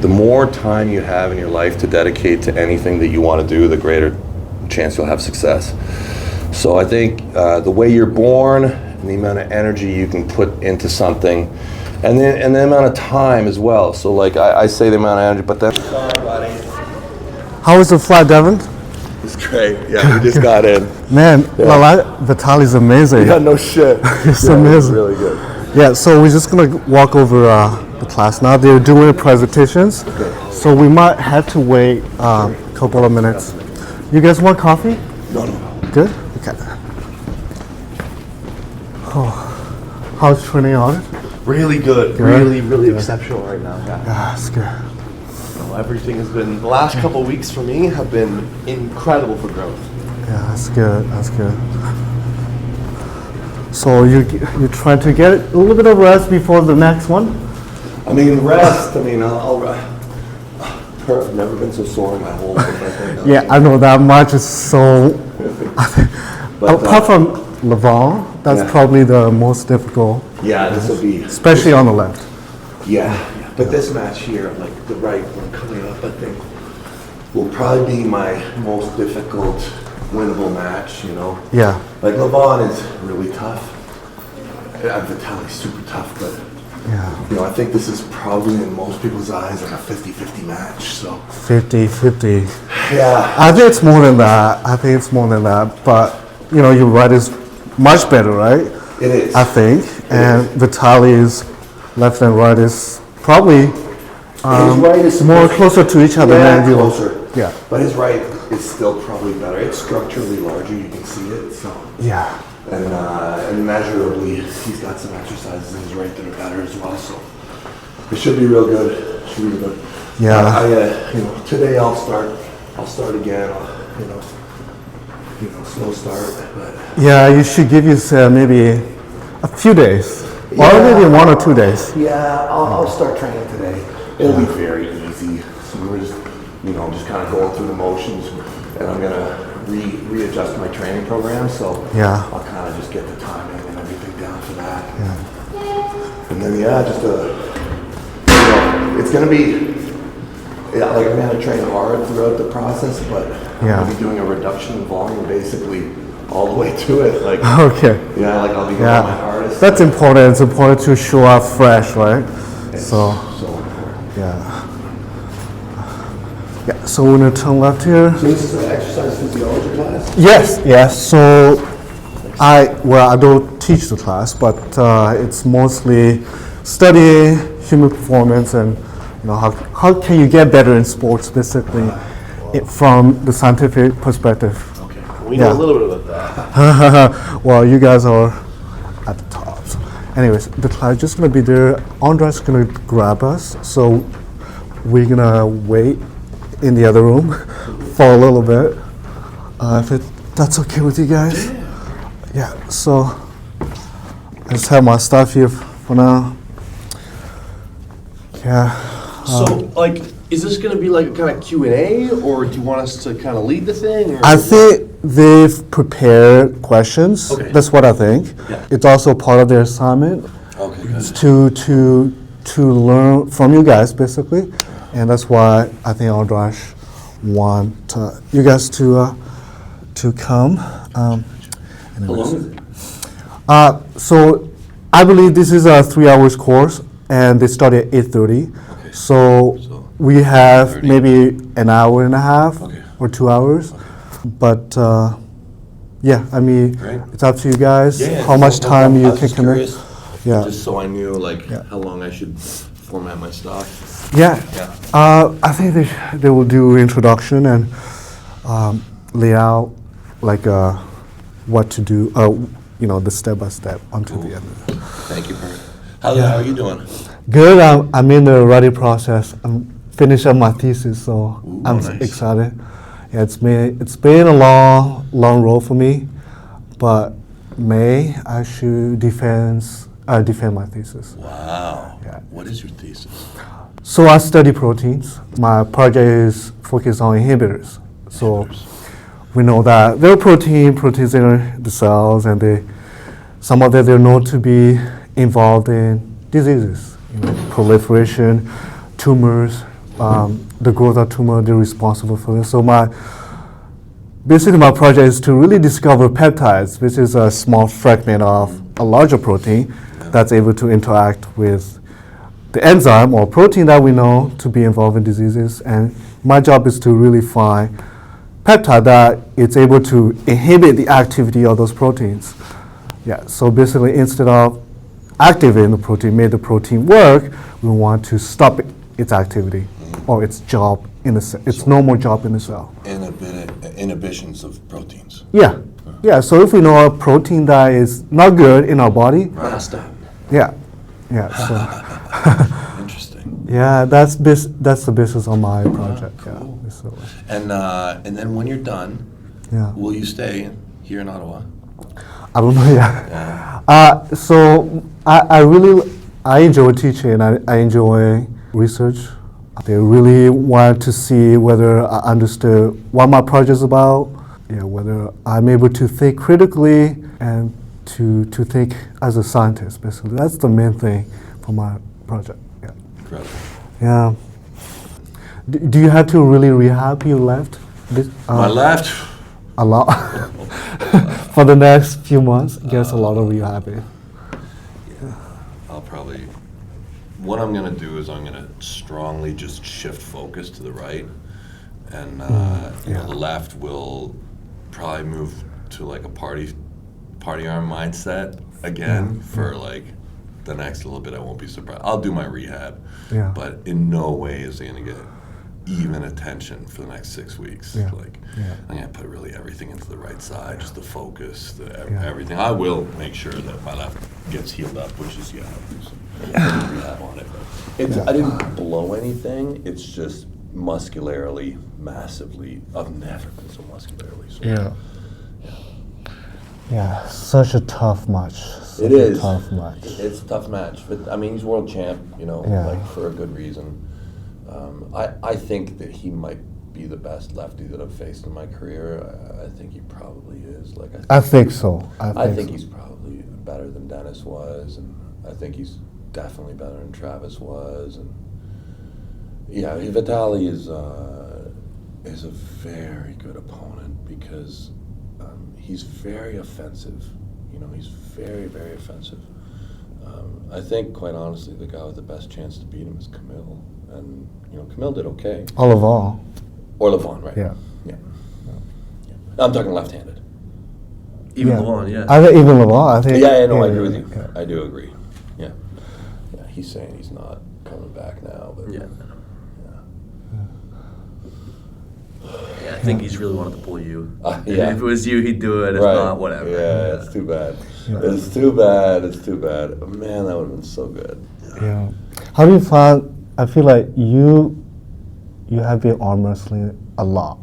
the more time you have in your life to dedicate to anything that you want to do, the greater chance you'll have success. So I think the way you're born and the amount of energy you can put into something, and the amount of time as well. So like I say the amount of energy, but then. Sorry, buddy. How was the flight, Devon? It's great. Yeah, we just got in. Man, Vitaly's amazing. Yeah, no shit. It's amazing. It's really good. Yeah, so we're just gonna walk over the class now. They're doing presentations, so we might have to wait a couple of minutes. You guys want coffee? No. Good? Okay. Oh, how's training on? Really good. Really exceptional right now. Yeah, that's good. Everything has been, the last couple of weeks for me have been incredible for growth. Yeah, that's good. So you're trying to get a little bit of rest before the next one? I mean, rest. I've never been so sore in my whole life. I think. Yeah, I know that much is so. Apart from Levon, that's probably the most difficult. Yeah, this will be. Especially on the left. Yeah, but this match here, like the right one coming up, I think will probably be my most difficult winnable match, you know? Yeah. Like Levon is really tough. Vitaly's super tough, but you know, I think this is probably in most people's eyes like a 50-50 match, so. 50-50. Yeah. I think it's more than that. But, you know, your right is much better, right? It is. I think. And Vitaly's left and right is probably his right is more closer to each other than yours. Closer. Yeah. But his right is still probably better. It's structurally larger, you can see it, so. Yeah. And measurably, he's got some exercises in his right that are better as well, so. It should be real good. Yeah. You know, today I'll start again, slow start, but. Yeah, you should give yourself maybe a few days. Or maybe 1 or 2 days. Yeah, I'll start training today. It'll be very easy. So we're just, just kind of going through the motions, and I'm gonna readjust my training program. So I'll kind of just get the timing and everything down for that. Yeah. And then it's gonna be like I'm gonna train hard throughout the process, but I'm gonna be doing a reduction in volume basically all the way to it. Like okay. Yeah, like I'll be going my hardest. That's important. It's important to show up fresh, right? It's so important. Yeah. So we're gonna turn left here. So this is an exercise physiology class? Yes. So I don't teach the class, but it's mostly studying human performance and how can you get better in sports, basically, from the scientific perspective. Okay. We know a little bit about that. Well, you guys are at the top. So anyways, the class is just gonna be there. Andre's gonna grab us, so we're gonna wait in the other room for a little bit. If that's okay with you guys. Yeah. So I just have my stuff here for now. Yeah. So, is this going to be like a kind of Q&A, or do you want us to kind of lead the thing? Or I think they've prepared questions. Okay. That's what I think. Yeah. It's also part of their assignment. Okay, good. To learn from you guys, basically, and that's why I think Aldrash want you guys to come. How long is it? So I believe this is a 3-hour course, and they start at 8:30. Okay. So we have 30. maybe an hour and a half Okay. or 2 hours. But Great. it's up to you guys Yeah, how much time you I was can just commit. curious, Yeah. Just so I knew how long I should format my stuff. Yeah. I think they will do introduction and lay out what to do. The step by step until the end. Thank you, Bert. How are you doing? Good. I'm in the ready process. I'm finishing my thesis, so I'm nice. excited. Yeah, it's been a long road for me, but May I should defend my thesis. Wow. Yeah. What is your thesis? So I study proteins. My project is focused on inhibitors. So we know that there are proteins in the cells, and some of them they're known to be involved in diseases, proliferation, tumors, the growth of tumor, they're responsible for this. So basically my project is to really discover peptides, which is a small fragment of a larger protein that's able to interact with the enzyme or protein that we know to be involved in diseases. And my job is to really find peptide that it's able to inhibit the activity of those proteins. Yeah, so basically instead of activating the protein, make the protein work, we want to stop its activity or its job in the cell, its normal job in the cell. Inhibitions of proteins. Yeah, yeah. So if we know a protein that is not good in our body, yeah, so Interesting. yeah, that's the basis of my project. Cool. Yeah. So, And then when you're done, yeah. will you stay here in Ottawa? I don't know yet. So I enjoy teaching. I enjoy research. They really want to see whether I understood what my project is about. Yeah, whether I'm able to think critically and to think as a scientist. Basically, that's the main thing for my project. Yeah. Incredible. Yeah. Do you have to really rehab your left? My left. A lot. For the next few months, guess a lot of rehabbing. I'll probably. What I'm gonna do is I'm gonna strongly just shift focus to the right, and you know, the left will probably move to like a party arm mindset again for like the next little bit. I won't be surprised. I'll do my rehab, but in no way is it gonna get even attention for the next 6 weeks. Like I'm gonna put really everything into the right side, just the focus, everything. I will make sure that my left gets healed up, which is rehab on it. I didn't blow anything. It's just muscularly, massively. I've never been so muscularly. So Yeah, such a tough match. It is. Tough match. It's a tough match, but I mean, he's world champ. You know, like for a good reason. I think that he might be the best lefty that I've faced in my career. I think he probably is. Like I think so. I think he's probably better than Dennis was, and I think he's definitely better than Travis was. And yeah, Vitaly is a very good opponent because he's very offensive. You know, he's very, very offensive. I think, quite honestly, the guy with the best chance to beat him is Camille. And, you know, Camille did okay. Oliver. Or Levon, right? Yeah. I'm talking left-handed. Even Levon, yeah. I think even Levon, I think. Yeah, no, I agree with you. Yeah. I do agree. Yeah. Yeah, he's saying he's not coming back now. But Yeah, I think he's really wanted to pull you. If it was you, he'd do it. If not, whatever. Yeah, it's too bad. It's too bad. It's too bad. Man, that would have been so good. Yeah. How do you find? I feel like you have been arm wrestling a lot.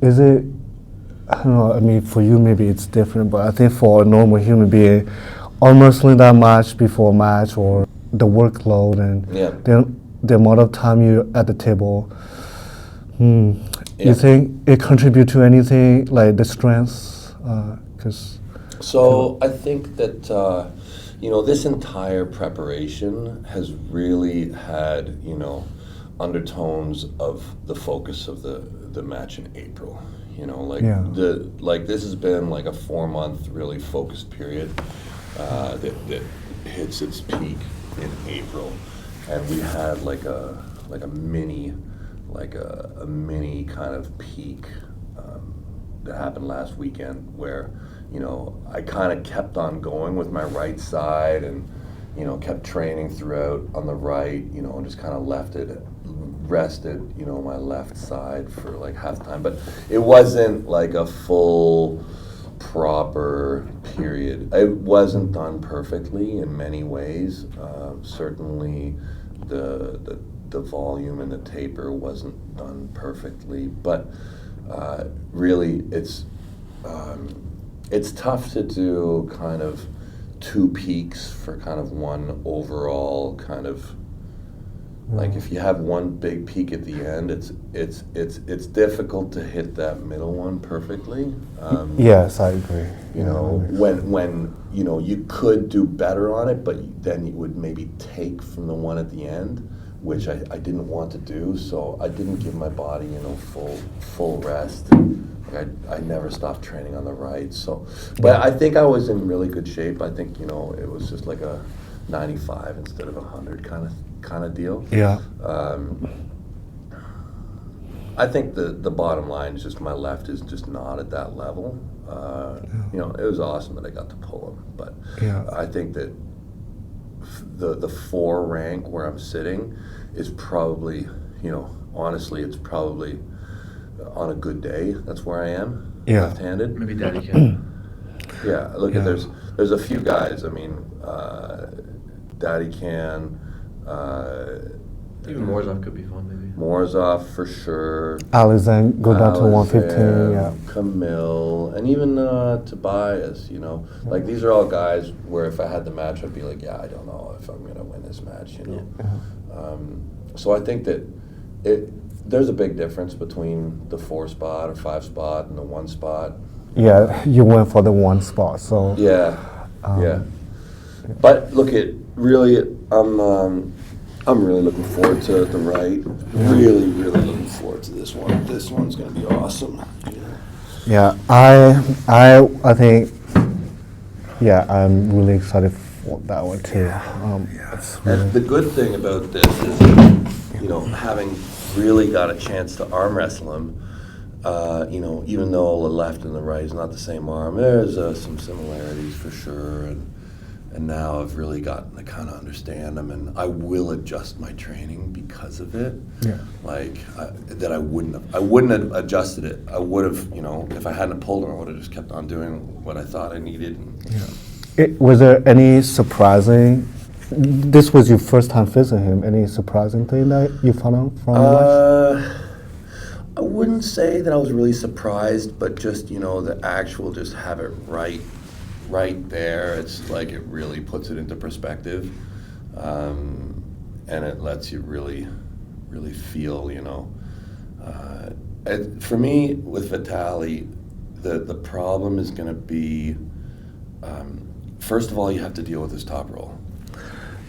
Is it? I don't know. I mean, for you maybe it's different, but I think for a normal human being, arm wrestling that much before a match or the workload and then the amount of time you're at the table. You think it contribute to anything like the strengths? So I think that you know, this entire preparation has really had, you know, undertones of the focus of the match in April. You know, like this has been like a 4-month really focused period that hits its peak in April, and we had like a mini kind of peak that happened last weekend where, you know, I kind of kept on going with my right side and, you know, kept training throughout on the right, you know, and just kind of rested, you know, my left side for like half the time. But it wasn't like a full, proper period. It wasn't done perfectly in many ways. Certainly the volume and the taper wasn't done perfectly, but really it's tough to do kind of 2 peaks for kind of one overall kind of, like if you have one big peak at the end, it's difficult to hit that middle one perfectly. Yes, I agree. You know, when you know, you could do better on it, but then you would maybe take from the one at the end. which I didn't want to do, so I didn't give my body, full rest. Like I never stopped training on the right, so. But I think I was in really good shape. I think, it was just like a 95 instead of 100 kind of deal. Yeah. I think the bottom line is just my left is just not at that level. It was awesome that I got to pull him, but I think that the 4 rank where I'm sitting is probably, honestly, it's probably on a good day. That's where I am, left-handed. Maybe Daddy can. Yeah, look at there's a few guys. I mean, Daddy can. Even Morozov could be fun, maybe. Morozov for sure. Alexander go down to 115. Yeah. Camille, and even Tobias. Like these are all guys where if I had the match, I'd be like, I don't know if I'm gonna win this match. So I think that there's a big difference between the 4 spot or 5 spot and the 1 spot. Yeah, you went for the 1 spot, so. Yeah. But look, I'm really looking forward to the right. Really, really looking forward to this one. This one's gonna be awesome. Yeah, I think. Yeah, I'm really excited for that one too. And the good thing about this is, having really got a chance to arm wrestle him. Even though the left and the right is not the same arm, there's some similarities for sure. And now I've really gotten to kind of understand them, and I will adjust my training because of it. Yeah. Like I wouldn't have adjusted it. I would have, if I hadn't pulled him, I would have just kept on doing what I thought I needed. Was there any surprising? This was your first time visiting him. Any surprising thing that you found out from life? I wouldn't say that I was really surprised, but just the actual just have it right there. It's like it really puts it into perspective, and it lets you really feel. For me with Vitaly, the problem is going to be first of all you have to deal with his top roll.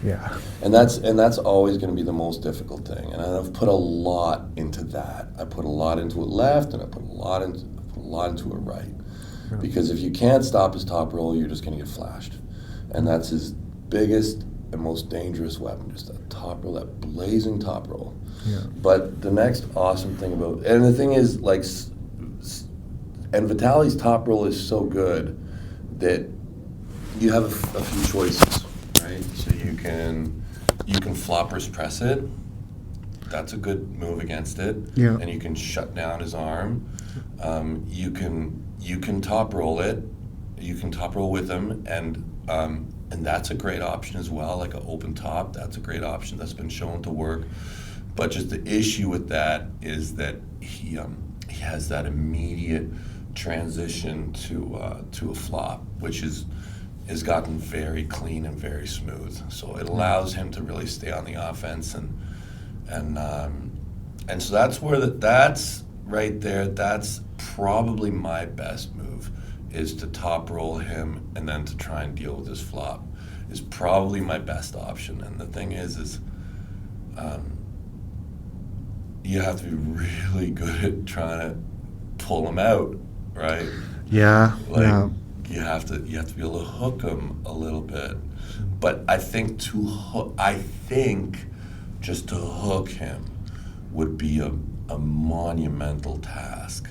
Yeah. And that's always going to be the most difficult thing. And I've put a lot into that. I put a lot into it left, and I put a lot into it right. Because if you can't stop his top roll, you're just going to get flashed. And that's his biggest and most dangerous weapon, just that top roll, that blazing top roll. Yeah. But the next awesome thing about, and the thing is, and Vitaly's top roll is so good that you have a few choices, right? So you can floppers press it. That's a good move against it. Yeah. And you can shut down his arm. You can top roll it. You can top roll with him, and that's a great option as well. Like an open top, that's a great option that's been shown to work. But just the issue with that is that he has that immediate transition to a flop, which is gotten very clean and very smooth. So it allows him to really stay on the offense, and so that's right there. That's probably my best move, is to top roll him and then to try and deal with his flop is probably my best option. And the thing is you have to be really good at trying to pull him out, right? Yeah. Like you have to be able to hook him a little bit. But I think just to hook him would be a monumental task.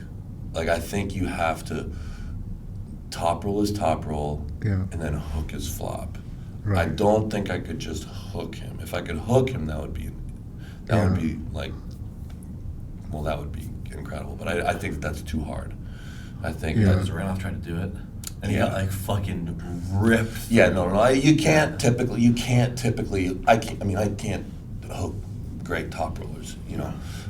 Like I think you have to top roll his top roll and then hook his flop. Right. I don't think I could just hook him. If I could hook him, that would be incredible. But I think that's too hard. I think Because Ranoff tried to do it, and he got like fucking ripped. Yeah, no, you can't typically. I can't hook great top rollers,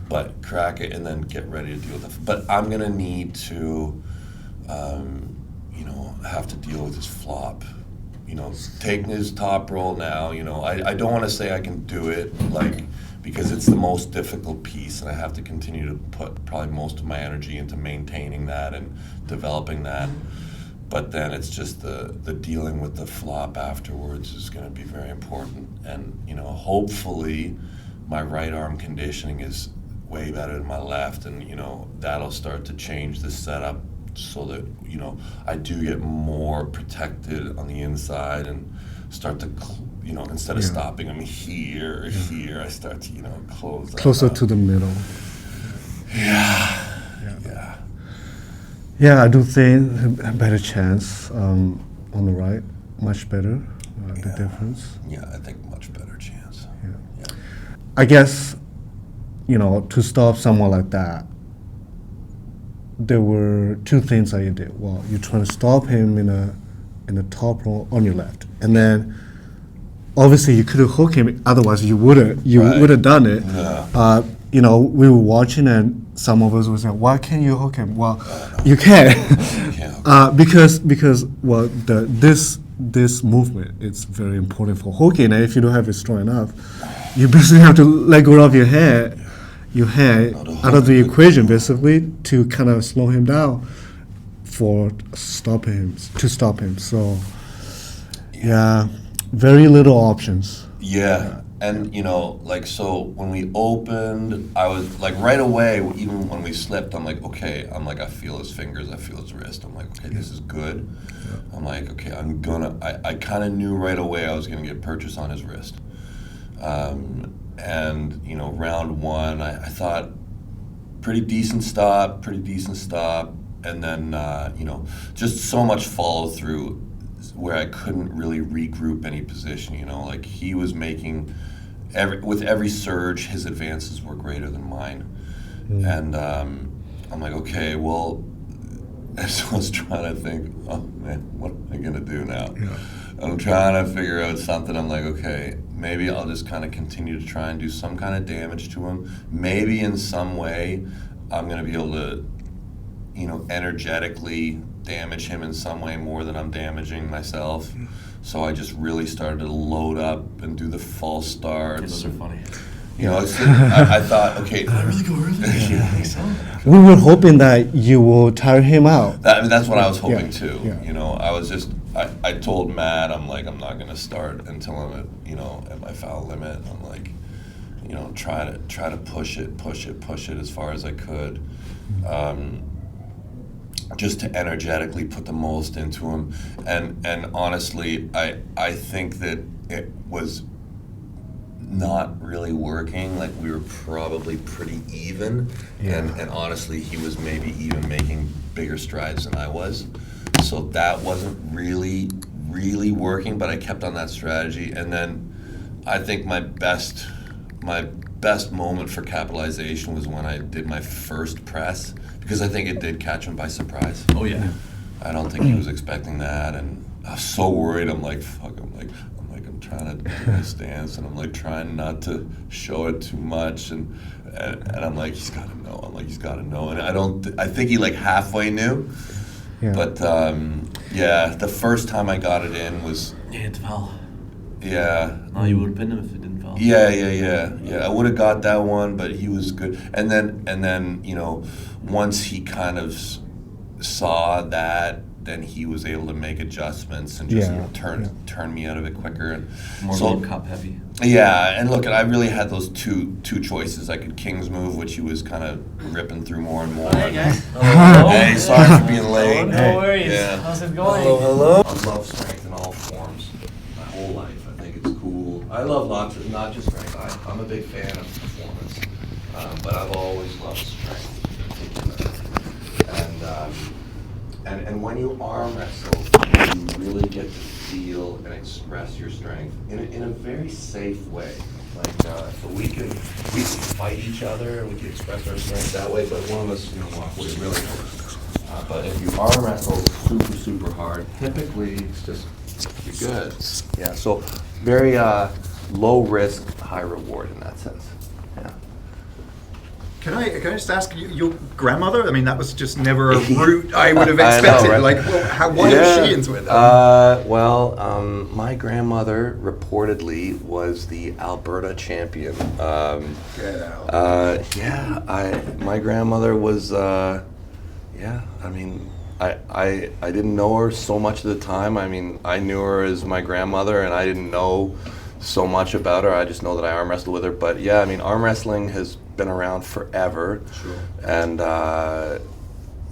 but crack it and then get ready to deal with it. But I'm gonna need to, have to deal with his flop. Taking his top roll now. I don't want to say I can do it because it's the most difficult piece, and I have to continue to put probably most of my energy into maintaining that and developing that. But then it's just the dealing with the flop afterwards is going to be very important. And hopefully my right arm conditioning is way better than my left, and that'll start to change the setup so that I do get more protected on the inside and start to instead of stopping them here, I start to close that Closer up. to the middle. Yeah. Yeah, I do think a better chance on the right, much better. The difference. Yeah, I think much better chance. Yeah. I guess, to stop someone like that, there were two things that you did. Well, you try to stop him in the top row on your left, and then obviously you could have hooked him. Otherwise, you would have done it. Yeah. We were watching, and some of us were saying, "Why can't you hook him?" Well, you can, because this movement is very important for hooking. And if you don't have it strong enough, you basically have to let go of your hand out of the equation, basically, to kind of slow him down to stop him. So, yeah, very little options. Yeah, and so when we opened, I was like right away, even when we slipped, I'm like, okay, I feel his fingers, I feel his wrist. I'm like, okay, this is good. Yeah. I'm like, okay, I kind of knew right away I was gonna get purchase on his wrist. And round one, I thought pretty decent stop, and then just so much follow through where I couldn't really regroup any position. Like he was making with every surge, his advances were greater than mine, and I'm like, okay, well, so I was trying to think, oh man, what am I gonna do now? Yeah. I'm trying to figure out something. I'm like, okay, maybe I'll just kind of continue to try and do some kind of damage to him. Maybe in some way I'm going to be able to, energetically damage him in some way more than I'm damaging myself. So I just really started to load up and do the false starts. Those are funny. I thought, okay. Did I really go early? Yeah, I think so. We were hoping that you will tire him out. That's what I was hoping too. Yeah. I was just, I told Matt, I'm like, I'm not gonna start until I'm at my foul limit. I'm like, try to push it as far as I could, just to energetically put the most into him. And honestly, I think that it was not really working. Like we were probably pretty even, and honestly, he was maybe even making bigger strides than I was. So that wasn't really working, but I kept on that strategy. And then I think my best moment for capitalization was when I did my first press, because I think it did catch him by surprise. Oh yeah. I don't think he was expecting that, and I was so worried. I'm like, fuck. I'm trying to do my stance, and I'm like trying not to show it too much, and I'm like, he's got to know. And I think he like halfway knew. Yeah. But the first time I got it in was. Yeah, it fell. Yeah. No, you would have pinned him if it didn't fall. Yeah. I would have got that one, but he was good. And then once he kind of saw that, then he was able to make adjustments and just turn me out of it quicker. And more World Cup heavy. Yeah, and look, I really had those two choices. I could King's move, which he was kind of ripping through more and more. Hey guys. Hey, sorry for being late. No worries. Yeah. How's it going? Hello. I love strength in all forms. My whole life, I think it's cool. I love lots of, not just strength. I'm a big fan of performance, but I've always loved strength in particular. And when you arm wrestle, you really get to feel and express your strength in a very safe way. Like, so we can fight each other and we can express our strength that way, but one of us walk away really hard. But if you arm wrestle super hard, typically it's just, you're good. Yeah, so very low risk, high reward in that sense. Yeah. Can I just ask you, your grandmother? I mean, that was just never a route I would have expected. I know, right? Like, well, why is she into it? My grandmother reportedly was the Alberta champion. Get out. My grandmother was, I mean, I didn't know her so much at the time. I mean, I knew her as my grandmother, and I didn't know so much about her. I just know that I arm wrestled with her. But yeah, I mean, arm wrestling has been around forever. Sure. And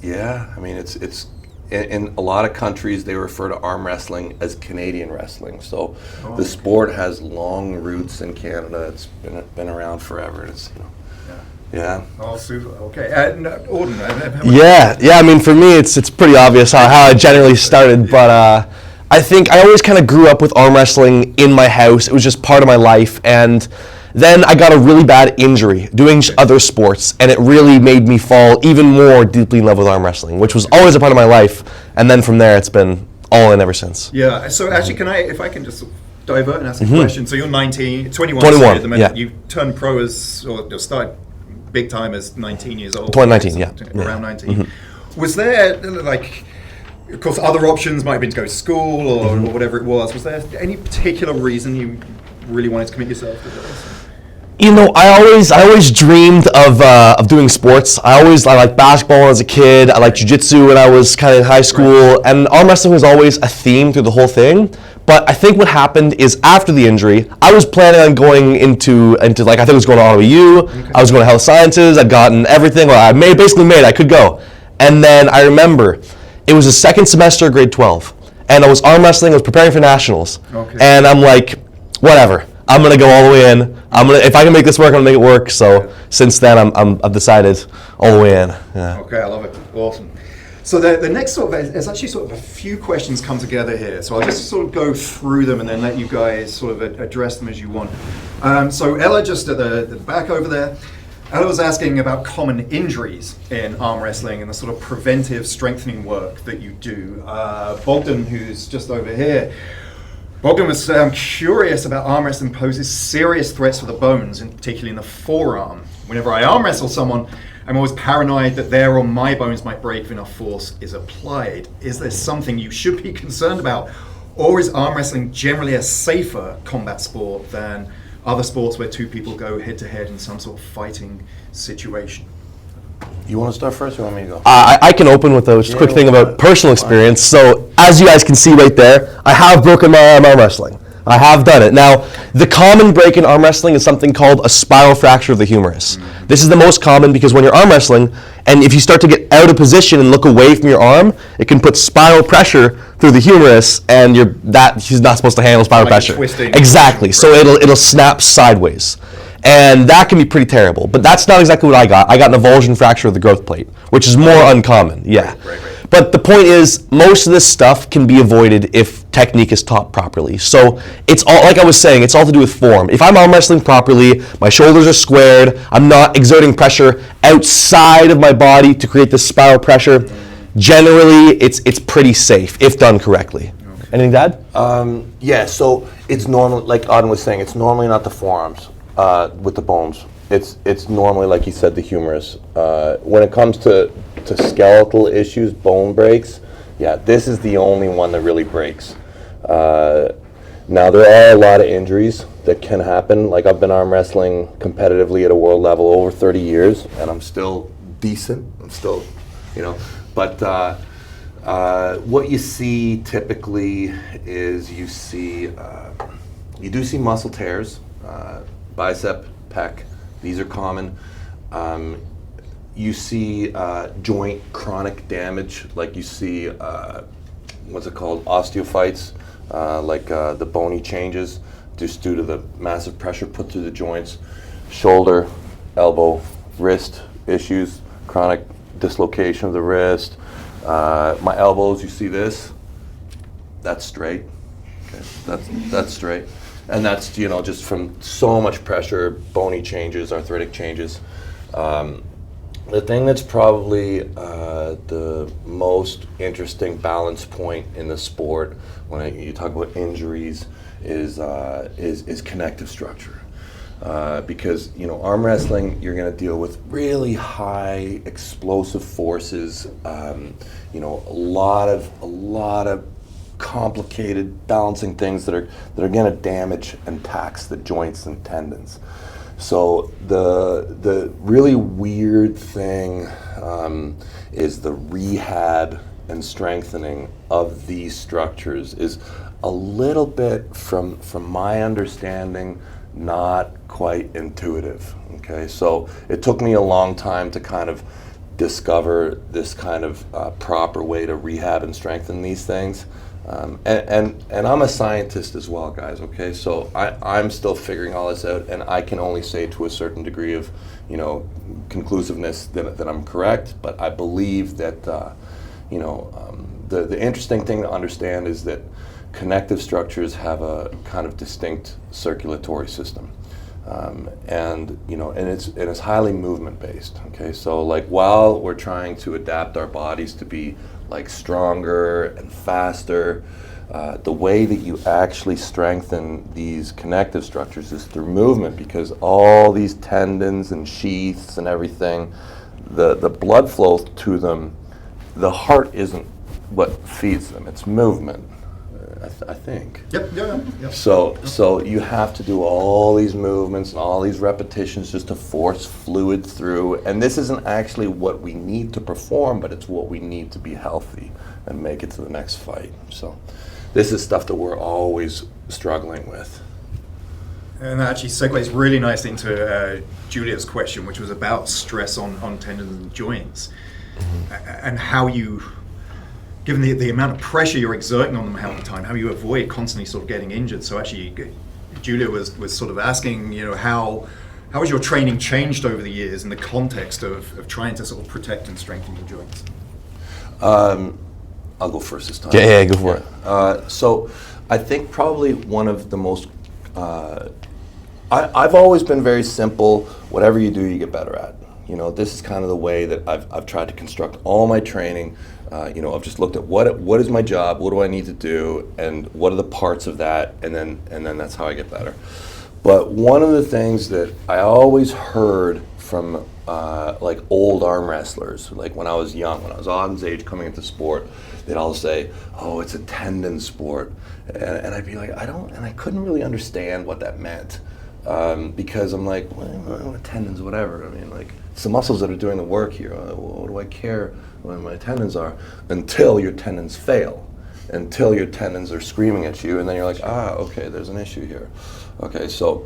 yeah, I mean, it's in a lot of countries they refer to arm wrestling as Canadian wrestling. So the sport has long roots in Canada. It's been around forever. And it's, you know, yeah. Oh, super. Okay. Auden, Yeah. I mean, for me, it's pretty obvious how I generally started, but I think I always kind of grew up with arm wrestling in my house. It was just part of my life, and then I got a really bad injury doing other sports, and it really made me fall even more deeply in love with arm wrestling, which was always a part of my life. And then from there, it's been all in ever since. Yeah. So actually, if I can just divert and ask a question. So you're 21. 21, sorry, at the moment. yeah. You turned pro or started big time as 19 years old. 2019, yeah. Around 19. Was there, like, of course, other options might have been to go to school or whatever it was. Was there any particular reason you really wanted to commit yourself to this? You know, I always dreamed of doing sports. I liked basketball as a kid. I liked jiu-jitsu when I was kind of in high school, and arm wrestling was always a theme through the whole thing. But I think what happened is after the injury, I was planning on going into like, I think I was going to Ottawa U. Okay. I was going to health sciences. I'd gotten everything. Well, I could go. And then I remember it was the second semester of grade 12, and I was arm wrestling. I was preparing for nationals, and I'm like, whatever. I'm gonna go all the way in. If I can make this work, I'm gonna make it work. So since then, I've decided all the way in. Yeah. Okay, I love it. Awesome. So the next sort of, there's actually sort of a few questions come together here. So I'll just sort of go through them and then let you guys sort of address them as you want. So Ella, just at the back over there, Ella was asking about common injuries in arm wrestling and the sort of preventive strengthening work that you do. Bogdan, who's just over here, Bogdan was curious about arm wrestling poses serious threats for the bones, and particularly in the forearm. Whenever I arm wrestle someone, I'm always paranoid that their or my bones might break if enough force is applied. Is there something you should be concerned about? Or is arm wrestling generally a safer combat sport than other sports where two people go head to head in some sort of fighting situation? You want to start first, or you want me to go? I can open with a quick thing about personal experience. So as you guys can see right there, I have broken my arm wrestling. I have done it. Now, the common break in arm wrestling is something called a spiral fracture of the humerus. This is the most common because when you're arm wrestling, and if you start to get out of position and look away from your arm, it can put spiral pressure through the humerus, and he's not supposed to handle spiral pressure. Twisting. Exactly. So it'll snap sideways. And that can be pretty terrible. But that's not exactly what I got. I got an avulsion fracture of the growth plate, which is more uncommon. Yeah. Right. But the point is, most of this stuff can be avoided if technique is taught properly. So it's all, like I was saying, it's all to do with form. If I'm arm wrestling properly, my shoulders are squared, I'm not exerting pressure outside of my body to create this spiral pressure, generally it's pretty safe if done correctly. Okay. Anything to add? Yeah, so it's normal, like Auden was saying, it's normally not the forearms with the bones. It's normally, like you said, the humerus. When it comes to skeletal issues, bone breaks, yeah, this is the only one that really breaks. Now, there are a lot of injuries that can happen. Like, I've been arm wrestling competitively at a world level over 30 years, and I'm still decent. I'm still, but what you see typically is you do see muscle tears, bicep, pec. These are common. You see joint chronic damage, like you see, what's it called, osteophytes, like the bony changes, just due to the massive pressure put through the joints. Shoulder, elbow, wrist issues, chronic dislocation of the wrist. My elbows, you see this? That's straight. Okay, that's straight. And that's, just from so much pressure, bony changes, arthritic changes. The thing that's probably the most interesting balance point in the sport when you talk about injuries is connective structure. Because, arm wrestling, you're going to deal with really high explosive forces, a lot of complicated balancing things that are going to damage and tax the joints and tendons. So the really weird thing is the rehab and strengthening of these structures is a little bit, from my understanding, not quite intuitive. Okay, so it took me a long time to kind of discover this kind of proper way to rehab and strengthen these things. And I'm a scientist as well, guys, okay? So I'm still figuring all this out, and I can only say to a certain degree of, conclusiveness that I'm correct, but I believe that, the interesting thing to understand is that connective structures have a kind of distinct circulatory system. And it's highly movement based. Okay, so like while we're trying to adapt our bodies to be like stronger and faster, the way that you actually strengthen these connective structures is through movement, because all these tendons and sheaths and everything, the blood flow to them, the heart isn't what feeds them, it's movement. I think. Yep. So you have to do all these movements and all these repetitions just to force fluid through. And this isn't actually what we need to perform, but it's what we need to be healthy and make it to the next fight. So this is stuff that we're always struggling with. And that actually segues really nicely into Julia's question, which was about stress on tendons and joints, and how you, given the amount of pressure you're exerting on them half the time, how you avoid constantly sort of getting injured. So actually, Julia was sort of asking, how has your training changed over the years in the context of trying to sort of protect and strengthen your joints? I'll go first this time. Yeah, go for it. So I think probably one of the most, I've always been very simple. Whatever you do, you get better at. This is kind of the way that I've tried to construct all my training. I've just looked at what is my job, what do I need to do, and what are the parts of that, and then that's how I get better. But one of the things that I always heard from like old arm wrestlers, like when I was young, when I was Auden's age coming into sport, they'd all say, "Oh, it's a tendon sport," and I'd be like, I couldn't really understand what that meant. Because I'm like, well, tendons, whatever. I mean, like, it's the muscles that are doing the work here. What do I care what my tendons are? Until your tendons fail, until your tendons are screaming at you, and then you're like, okay, there's an issue here. Okay, so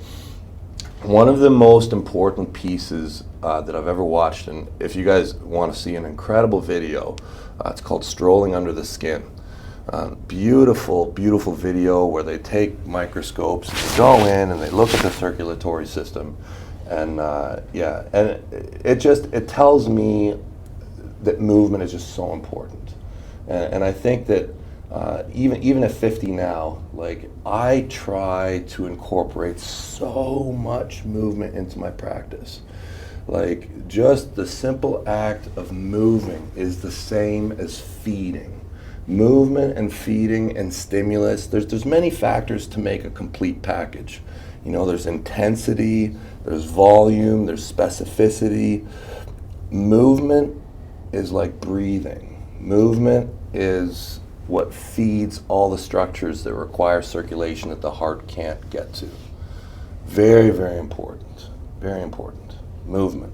one of the most important pieces that I've ever watched, and if you guys want to see an incredible video, it's called Strolling Under the Skin. Beautiful, beautiful video where they take microscopes and they go in and they look at the circulatory system, and and it tells me that movement is just so important, and I think that even at 50 now, like, I try to incorporate so much movement into my practice. Like, just the simple act of moving is the same as feeding. Movement and feeding and stimulus, there's many factors to make a complete package. There's intensity, there's volume, there's specificity. Movement is like breathing. Movement is what feeds all the structures that require circulation that the heart can't get to. Very, very important. Very important. Movement.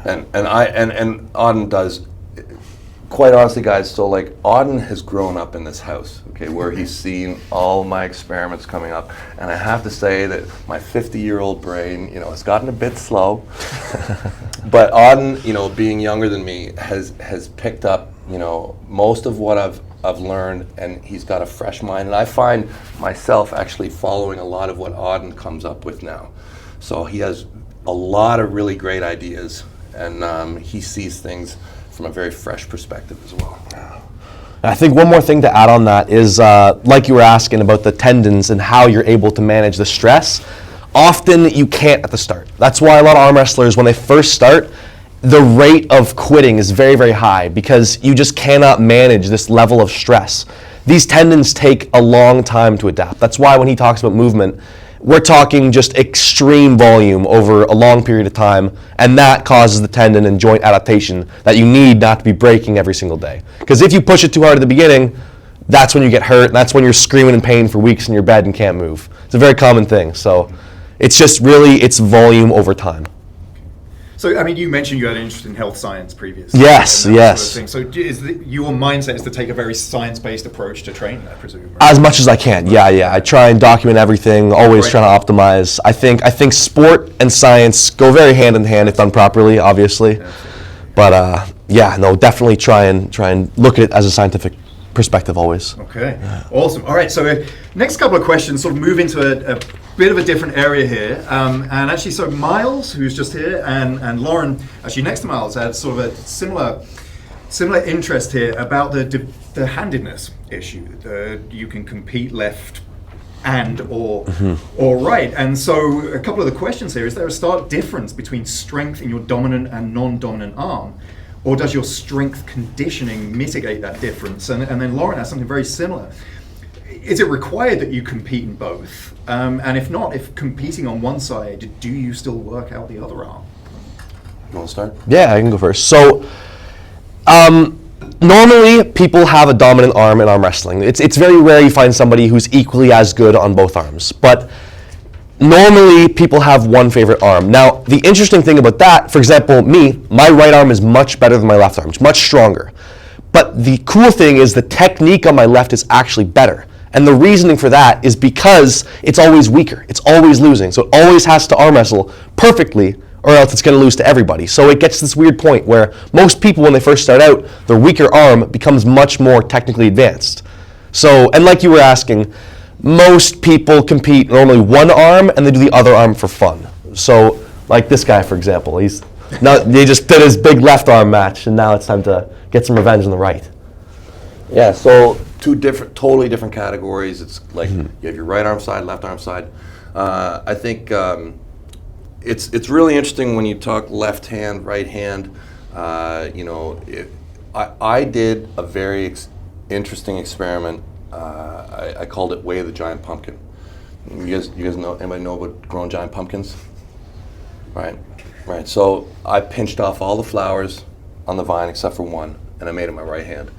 And Auden does. Quite honestly, guys, so like Auden has grown up in this house, okay, where he's seen all my experiments coming up, and I have to say that my 50-year-old brain, has gotten a bit slow, but Auden, being younger than me, has picked up, most of what I've learned, and he's got a fresh mind, and I find myself actually following a lot of what Auden comes up with now. So he has a lot of really great ideas, and he sees things from a very fresh perspective as well. I think one more thing to add on that is, like you were asking about the tendons and how you're able to manage the stress, often you can't at the start. That's why a lot of arm wrestlers, when they first start, the rate of quitting is very, very high, because you just cannot manage this level of stress. These tendons take a long time to adapt. That's why when he talks about movement, we're talking just extreme volume over a long period of time, and that causes the tendon and joint adaptation that you need not to be breaking every single day. Because if you push it too hard at the beginning, that's when you get hurt, and that's when you're screaming in pain for weeks in your bed and can't move. It's a very common thing. So it's just really, it's volume over time. So, I mean, you mentioned you had an interest in health science previously. Yes, and that yes. Sort of thing. So, your mindset is to take a very science-based approach to training, I presume. Right? As much as I can, yeah. I try and document everything, always Right. trying to optimize. I think sport and science go very hand in hand if done properly, obviously. But definitely try and look at it as a scientific perspective always. Okay, awesome. All right, so next couple of questions sort of move into a bit of a different area here. And actually, so Miles, who's just here, and Lauren, actually next to Miles, had sort of a similar interest here about the handedness issue. You can compete left and or right. And so a couple of the questions here, is there a stark difference between strength in your dominant and non-dominant arm? Or does your strength conditioning mitigate that difference? And then Lauren has something very similar. Is it required that you compete in both? And if not, if competing on one side, do you still work out the other arm? You want to start? Yeah, I can go first. So, normally people have a dominant arm in arm wrestling. It's very rare you find somebody who's equally as good on both arms. But normally people have one favorite arm. Now, the interesting thing about that, for example, my right arm is much better than my left arm. It's much stronger. But the cool thing is the technique on my left is actually better. And the reasoning for that is because it's always weaker. It's always losing. So it always has to arm wrestle perfectly, or else it's going to lose to everybody. So it gets this weird point where most people, when they first start out, their weaker arm becomes much more technically advanced. So, and like you were asking, most people compete normally one arm and they do the other arm for fun. So, like this guy, for example, they just did his big left arm match, and now it's time to get some revenge on the right. Yeah, so totally different categories. It's like you have your right arm side, left arm side. I think it's really interesting when you talk left hand, right hand. I did a very interesting experiment. I called it Way of the Giant Pumpkin. You guys know? Anybody know about growing giant pumpkins? Right. So I pinched off all the flowers on the vine except for one, and I made it my right hand.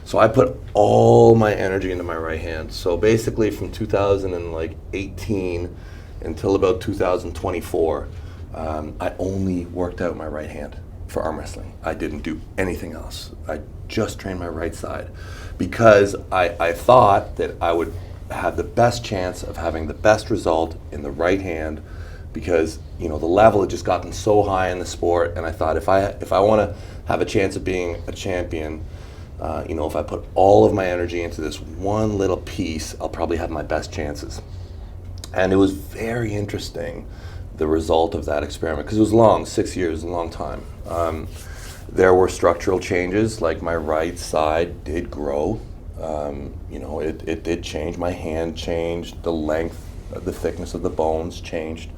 So I put all my energy into my right hand. So basically, from 2018 until about 2024, I only worked out my right hand for arm wrestling. I didn't do anything else. I just trained my right side because I thought that I would have the best chance of having the best result in the right hand, because the level had just gotten so high in the sport, and I thought if I want to have a chance of being a champion, if I put all of my energy into this one little piece, I'll probably have my best chances. And it was very interesting, the result of that experiment, because it was long, 6 years, a long time. There were structural changes, like my right side did grow. It did change. My hand changed, the length, the thickness of the bones changed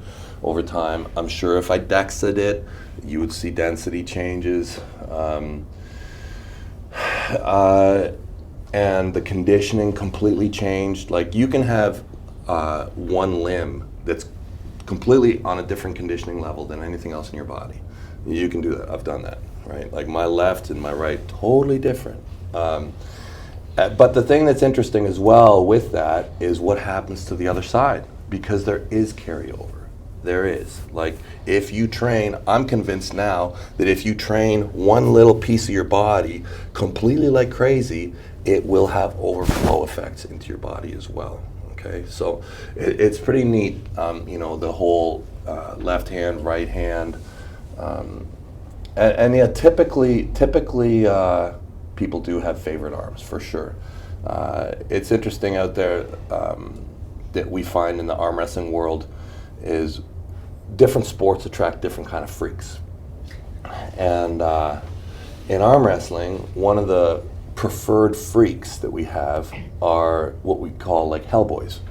over time. I'm sure if I dexed it, you would see density changes. And the conditioning completely changed. Like, you can have one limb that's completely on a different conditioning level than anything else in your body. You can do that. I've done that, right? Like, my left and my right, totally different. But the thing that's interesting as well with that is what happens to the other side, because there is carryover. There is. Like, if you train, I'm convinced now that if you train one little piece of your body completely like crazy, it will have overflow effects into your body as well. Okay, so it's pretty neat, the whole left hand, right hand. And yeah, typically people do have favorite arms, for sure. It's interesting out there that we find in the arm wrestling world is different sports attract different kind of freaks. And in arm wrestling, one of the preferred freaks that we have are what we call like Hellboys.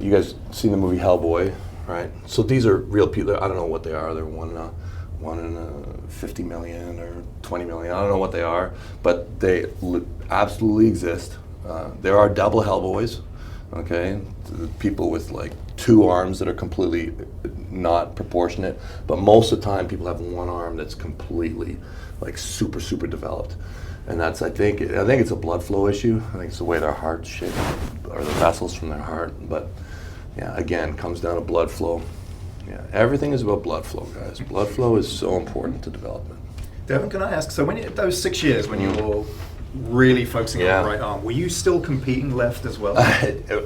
You guys seen the movie Hellboy, right? So these are real people. I don't know what they are. They're one in 50 million or 20 million. I don't know what they are, but they absolutely exist. There are double Hellboys, okay? People with like two arms that are completely not proportionate, but most of the time people have one arm that's completely like super developed. And that's, I think it's a blood flow issue. I think it's the way their heart's shaped, or the vessels from their heart. But yeah, again, comes down to blood flow. Yeah, everything is about blood flow, guys. Blood flow is so important to development. Devon, can I ask, so those 6 years when you were really focusing Yeah. on the right arm, were you still competing left as well?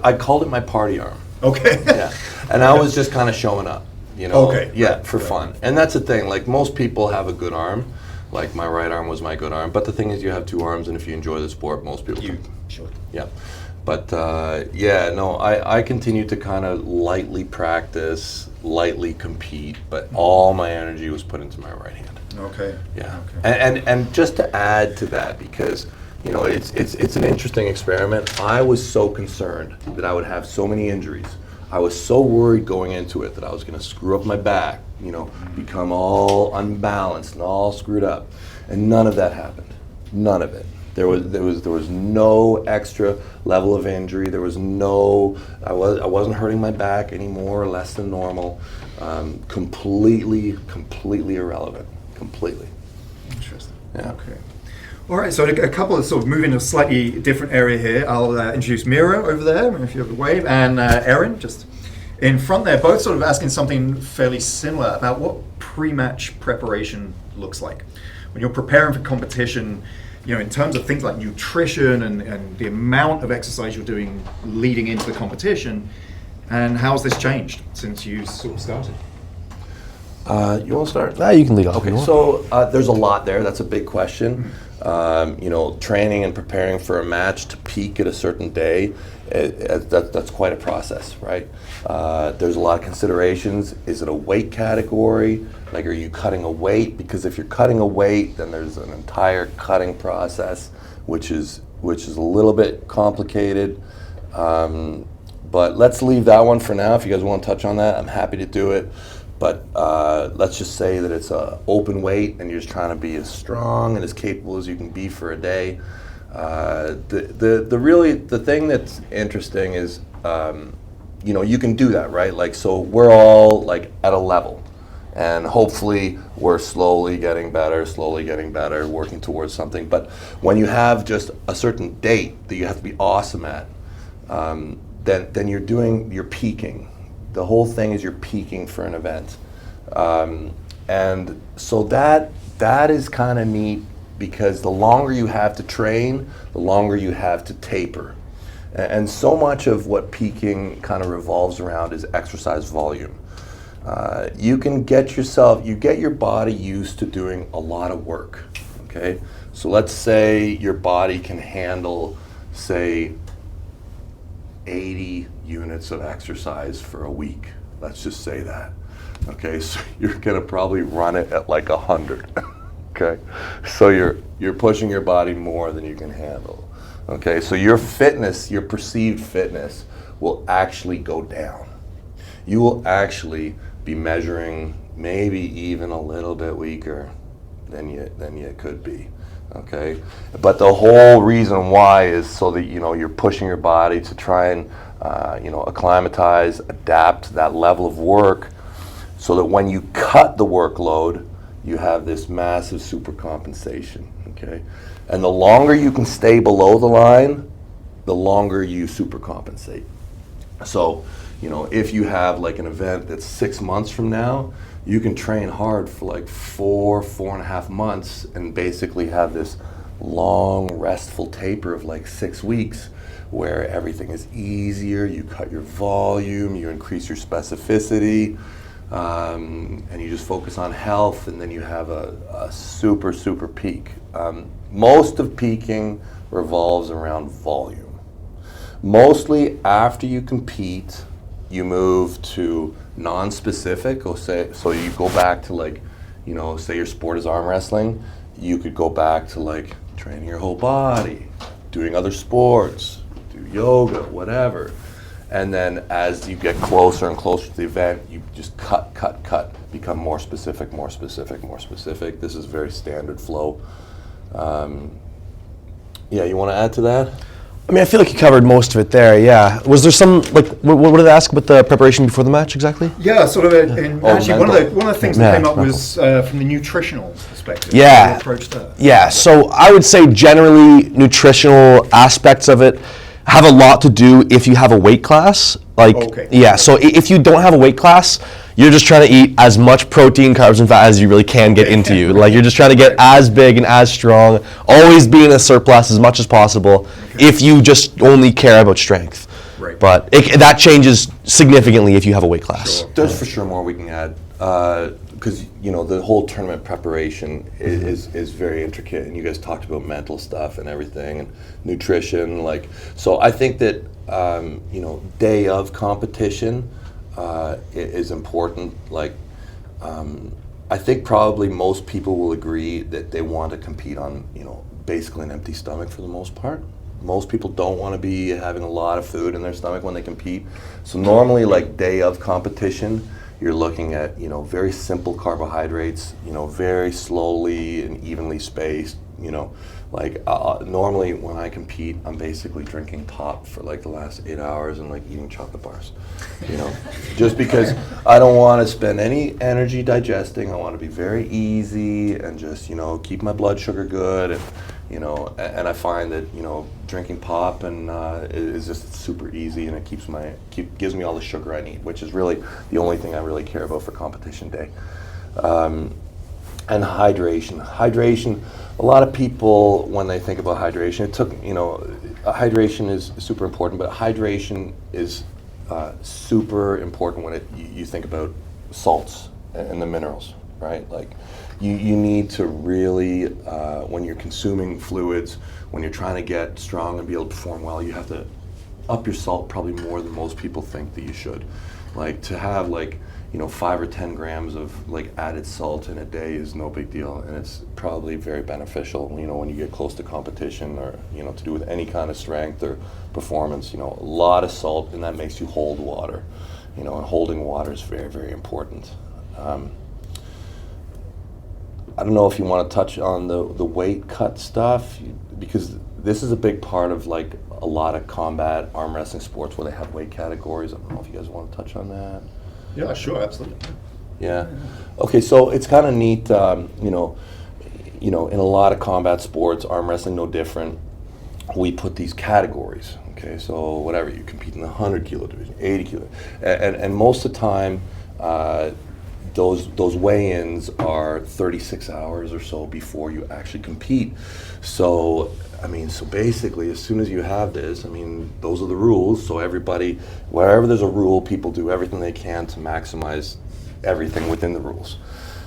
I called it my party arm. Okay. Yeah, and I was just kind of showing up, you know. Okay. Yeah, for fun. And that's the thing. Like most people have a good arm. Like my right arm was my good arm. But the thing is, you have two arms, and if you enjoy the sport, most people. Sure. Yeah, but I continue to kind of lightly practice, lightly compete, but all my energy was put into my right hand. Okay. Yeah, Okay. and just to add to that, because you know it's an interesting experiment. I was so concerned that I would have so many injuries. I was so worried going into it that I was going to screw up my back, you know, become all unbalanced and all screwed up, and none of that happened. None of it. There was no extra level of injury. There was no. I wasn't hurting my back anymore, or less than normal. Completely irrelevant. Completely. Interesting. Yeah. Okay. All right, so a couple of sort of moving to a slightly different area here. I'll introduce Mira over there, if you have a wave, and Erin just in front there, both sort of asking something fairly similar about what pre-match preparation looks like. When you're preparing for competition, you know, in terms of things like nutrition and the amount of exercise you're doing leading into the competition, and how's this changed since you sort of started? You want to start? You can lead off. if Okay, you want. so there's a lot there. That's a big question. You know, training and preparing for a match to peak at a certain day, that's quite a process, right? There's a lot of considerations. Is it a weight category? Like, are you cutting a weight? Because if you're cutting a weight, then there's an entire cutting process, which is a little bit complicated. But let's leave that one for now. If you guys want to touch on that, I'm happy to do it. But let's just say that it's an open weight and you're just trying to be as strong and as capable as you can be for a day. The thing that's interesting is, you know, you can do that, right? Like, so we're all like at a level, and hopefully we're slowly getting better, working towards something. But when you have just a certain date that you have to be awesome at, then you're peaking. The whole thing is you're peaking for an event. And so that is kind of neat, because the longer you have to train, the longer you have to taper. And so much of what peaking kind of revolves around is exercise volume. You get your body used to doing a lot of work, okay? So let's say your body can handle, say, 80 units of exercise for a week. Let's just say that. Okay, so you're gonna probably run it at like 100. Okay, so you're pushing your body more than you can handle. Okay, so your fitness, your perceived fitness, will actually go down. You will actually be measuring maybe even a little bit weaker than you could be. Okay, but the whole reason why is so that, you know, you're pushing your body to try and acclimatize, adapt to that level of work, so that when you cut the workload, you have this massive supercompensation. Okay, and the longer you can stay below the line, the longer you supercompensate. So, you know, if you have like an event that's 6 months from now, you can train hard for like 4.5 months and basically have this long, restful taper of like 6 weeks where everything is easier, you cut your volume, you increase your specificity, and you just focus on health, and then you have a super peak. Most of peaking revolves around volume. Mostly after you compete, you move to non-specific, so you go back to, like, you know, say your sport is arm wrestling, you could go back to like training your whole body, doing other sports, do yoga, whatever. And then as you get closer and closer to the event, you just cut, become more specific. This is very standard flow. Yeah, you want to add to that? I mean, I feel like you covered most of it there, yeah. Was there some, like, what did they ask about the preparation before the match exactly? Yeah, sort of. Actually, one of the things that came up was from the nutritional perspective. Yeah. How you approach that. Yeah, so I would say generally nutritional aspects of it have a lot to do if you have a weight class. Like, Okay. yeah, so if you don't have a weight class, you're just trying to eat as much protein, carbs, and fat as you really can get into you. Like, you're just trying to get as big and as strong, always be in a surplus as much as possible if you just only care about strength. Right. But that changes significantly if you have a weight class. Sure. There's for sure more we can add, because the whole tournament preparation is very intricate, and you guys talked about mental stuff and everything, and nutrition. Like, so I think that day of competition is important. Like, I think probably most people will agree that they want to compete on basically an empty stomach for the most part. Most people don't want to be having a lot of food in their stomach when they compete. So normally, like day of competition, you're looking at very simple carbohydrates, very slowly and evenly spaced. Like normally when I compete, I'm basically drinking top for like the last 8 hours and like eating chocolate bars. Just because I don't want to spend any energy digesting. I want to be very easy and just keep my blood sugar good, and I find that drinking pop and is just super easy, and it gives me all the sugar I need, which is really the only thing I really care about for competition day. And hydration. A lot of people, when they think about hydration, hydration is super important, but hydration is super important when you think about salts and the minerals, right? Like, you need to really, when you're consuming fluids, when you're trying to get strong and be able to perform well, you have to up your salt probably more than most people think that you should. Like, to have 5 or 10 grams of added salt in a day is no big deal, and it's probably very beneficial when you get close to competition, or to do with any kind of strength or performance. A lot of salt, and that makes you hold water, and holding water is very, very important. I don't know if you want to touch on the weight cut stuff, because this is a big part of a lot of combat arm wrestling sports where they have weight categories. I don't know if you guys want to touch on that. Yeah, sure, absolutely. Yeah. Okay, so it's kind of neat, in a lot of combat sports, arm wrestling no different, we put these categories. Okay, so whatever, you compete in the 100 kilo division, 80 kilo, and most of the time, those weigh-ins are 36 hours or so before you actually compete. So basically, as soon as you have this, those are the rules. So everybody, wherever there's a rule, people do everything they can to maximize everything within the rules.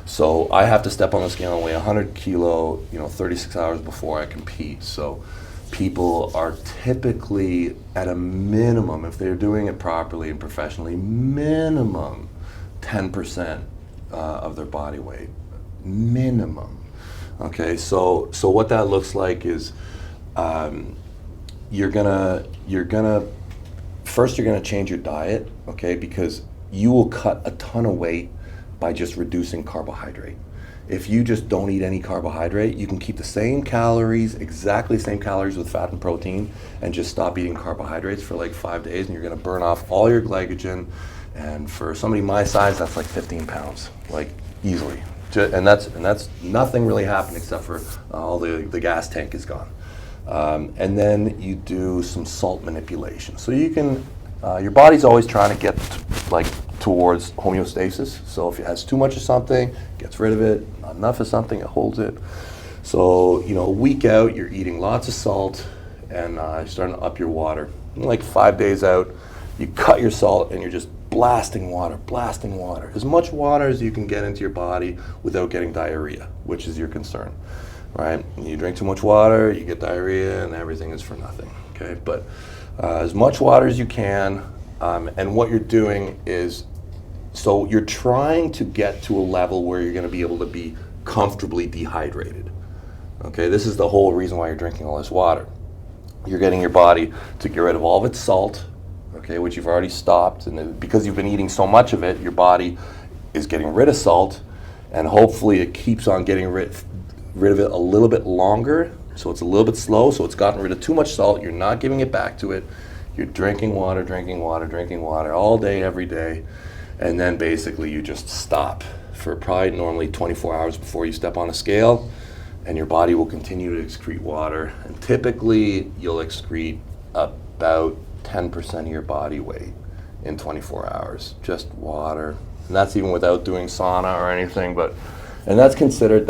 So I have to step on the scale and weigh 100 kilo, 36 hours before I compete. So people are typically at a minimum, if they're doing it properly and professionally, minimum 10% of their body weight, minimum. Okay, so what that looks like is you're gonna change your diet, okay, because you will cut a ton of weight by just reducing carbohydrate. If you just don't eat any carbohydrate, you can keep the same calories, exactly the same calories with fat and protein, and just stop eating carbohydrates for 5 days, and you're gonna burn off all your glycogen. And for somebody my size, that's 15 pounds, easily. And that's nothing really happened except for all the gas tank is gone. And then you do some salt manipulation. So you can, your body's always trying to get towards homeostasis. So if it has too much of something, it gets rid of it. Not enough of something, it holds it. So a week out, you're eating lots of salt, and you're starting to up your water. 5 days out, you cut your salt, and you're just blasting water. As much water as you can get into your body without getting diarrhea, which is your concern, right? You drink too much water, you get diarrhea, and everything is for nothing, okay? But as much water as you can, and what you're doing is, so you're trying to get to a level where you're gonna be able to be comfortably dehydrated, okay? This is the whole reason why you're drinking all this water. You're getting your body to get rid of all of its salt, okay, which you've already stopped, and because you've been eating so much of it, your body is getting rid of salt, and hopefully it keeps on getting rid of it a little bit longer, so it's a little bit slow, so it's gotten rid of too much salt, you're not giving it back to it, you're drinking water all day, every day, and then basically you just stop for probably normally 24 hours before you step on a scale, and your body will continue to excrete water, and typically you'll excrete about 10% of your body weight in 24 hours, just water. And that's even without doing sauna or anything, and that's considered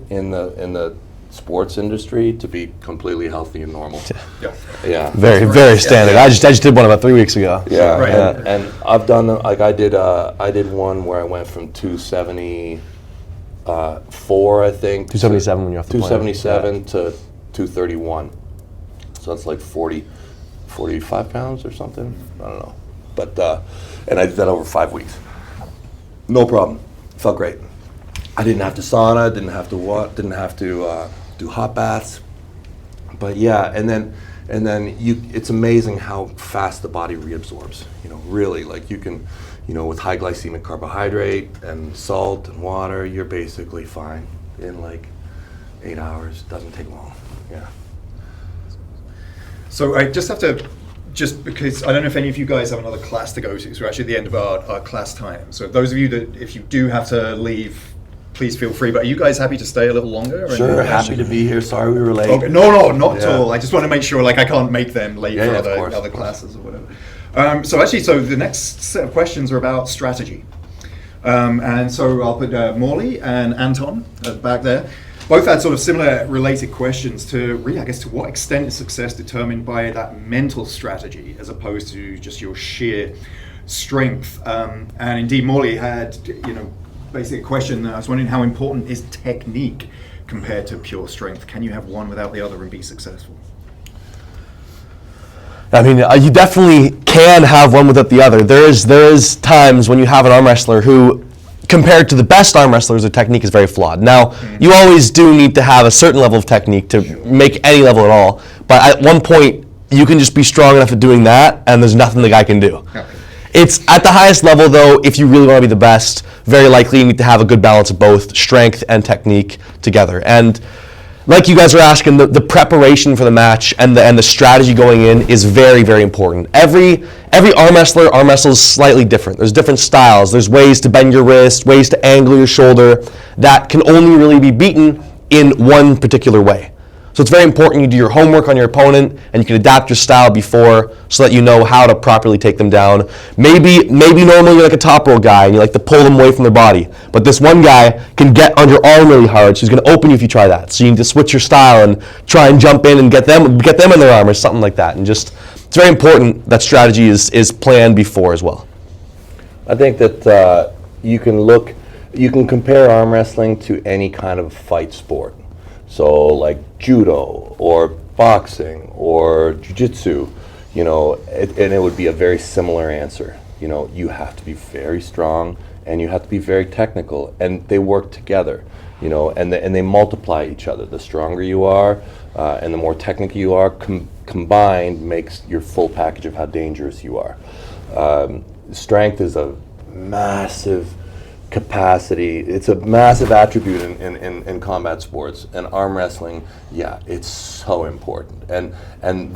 in the sports industry to be completely healthy and normal. Yeah. Very standard. Yeah. I just did one about 3 weeks ago. Yeah, Right. and I've done them, like I did one where I went from 274, I think. 277 when you're off the plane. 277 to 231. So that's like 45 pounds or something. I don't know. But, and I did that over 5 weeks. No problem. Felt great. I didn't have to sauna, didn't have to do hot baths. But yeah, and then it's amazing how fast the body reabsorbs. Really, like you can, with high glycemic carbohydrate and salt and water, you're basically fine in like 8 hours. Doesn't take long. Yeah. So I just have to, because I don't know if any of you guys have another class to go to, so we're actually at the end of our class time. So those of you that, if you do have to leave, please feel free. But are you guys happy to stay a little longer? Sure, happy to be here. Sorry we were late. Okay. No, not at Yeah. all. I just want to make sure, like, I can't make them late Yeah, for yeah, of course, other of course. classes or whatever. So the next set of questions are about strategy. And so I'll put Morley and Anton back there. Both had sort of similar related questions to really, I guess, to what extent is success determined by that mental strategy as opposed to just your sheer strength. And indeed, Morley had, basically a question. I was wondering how important is technique compared to pure strength? Can you have one without the other and be successful? I mean, you definitely can have one without the other. There is times when you have an arm wrestler who, compared to the best arm wrestlers, their technique is very flawed. Now, you always do need to have a certain level of technique to make any level at all. But at one point, you can just be strong enough at doing that, and there's nothing the guy can do. Okay. It's at the highest level, though, if you really want to be the best, very likely you need to have a good balance of both strength and technique together. And like you guys were asking, the preparation for the match and the strategy going in is very, very important. Every arm wrestler arm wrestles slightly different. There's different styles. There's ways to bend your wrist, ways to angle your shoulder that can only really be beaten in one particular way. So it's very important you do your homework on your opponent and you can adapt your style before so that you know how to properly take them down. Maybe normally you're like a top roll guy and you like to pull them away from their body. But this one guy can get on your arm really hard, so he's going to open you if you try that. So you need to switch your style and try and jump in and get them in their arm or something like that. And just, it's very important that strategy is planned before as well. I think that you can compare arm wrestling to any kind of fight sport. So like judo or boxing or jiu-jitsu, and it would be a very similar answer. You have to be very strong and you have to be very technical, and they work together, and they multiply each other. The stronger you are and the more technical you are, combined makes your full package of how dangerous you are. Strength is a massive capacity. It's a massive attribute in combat sports, and arm wrestling, yeah, it's so important. And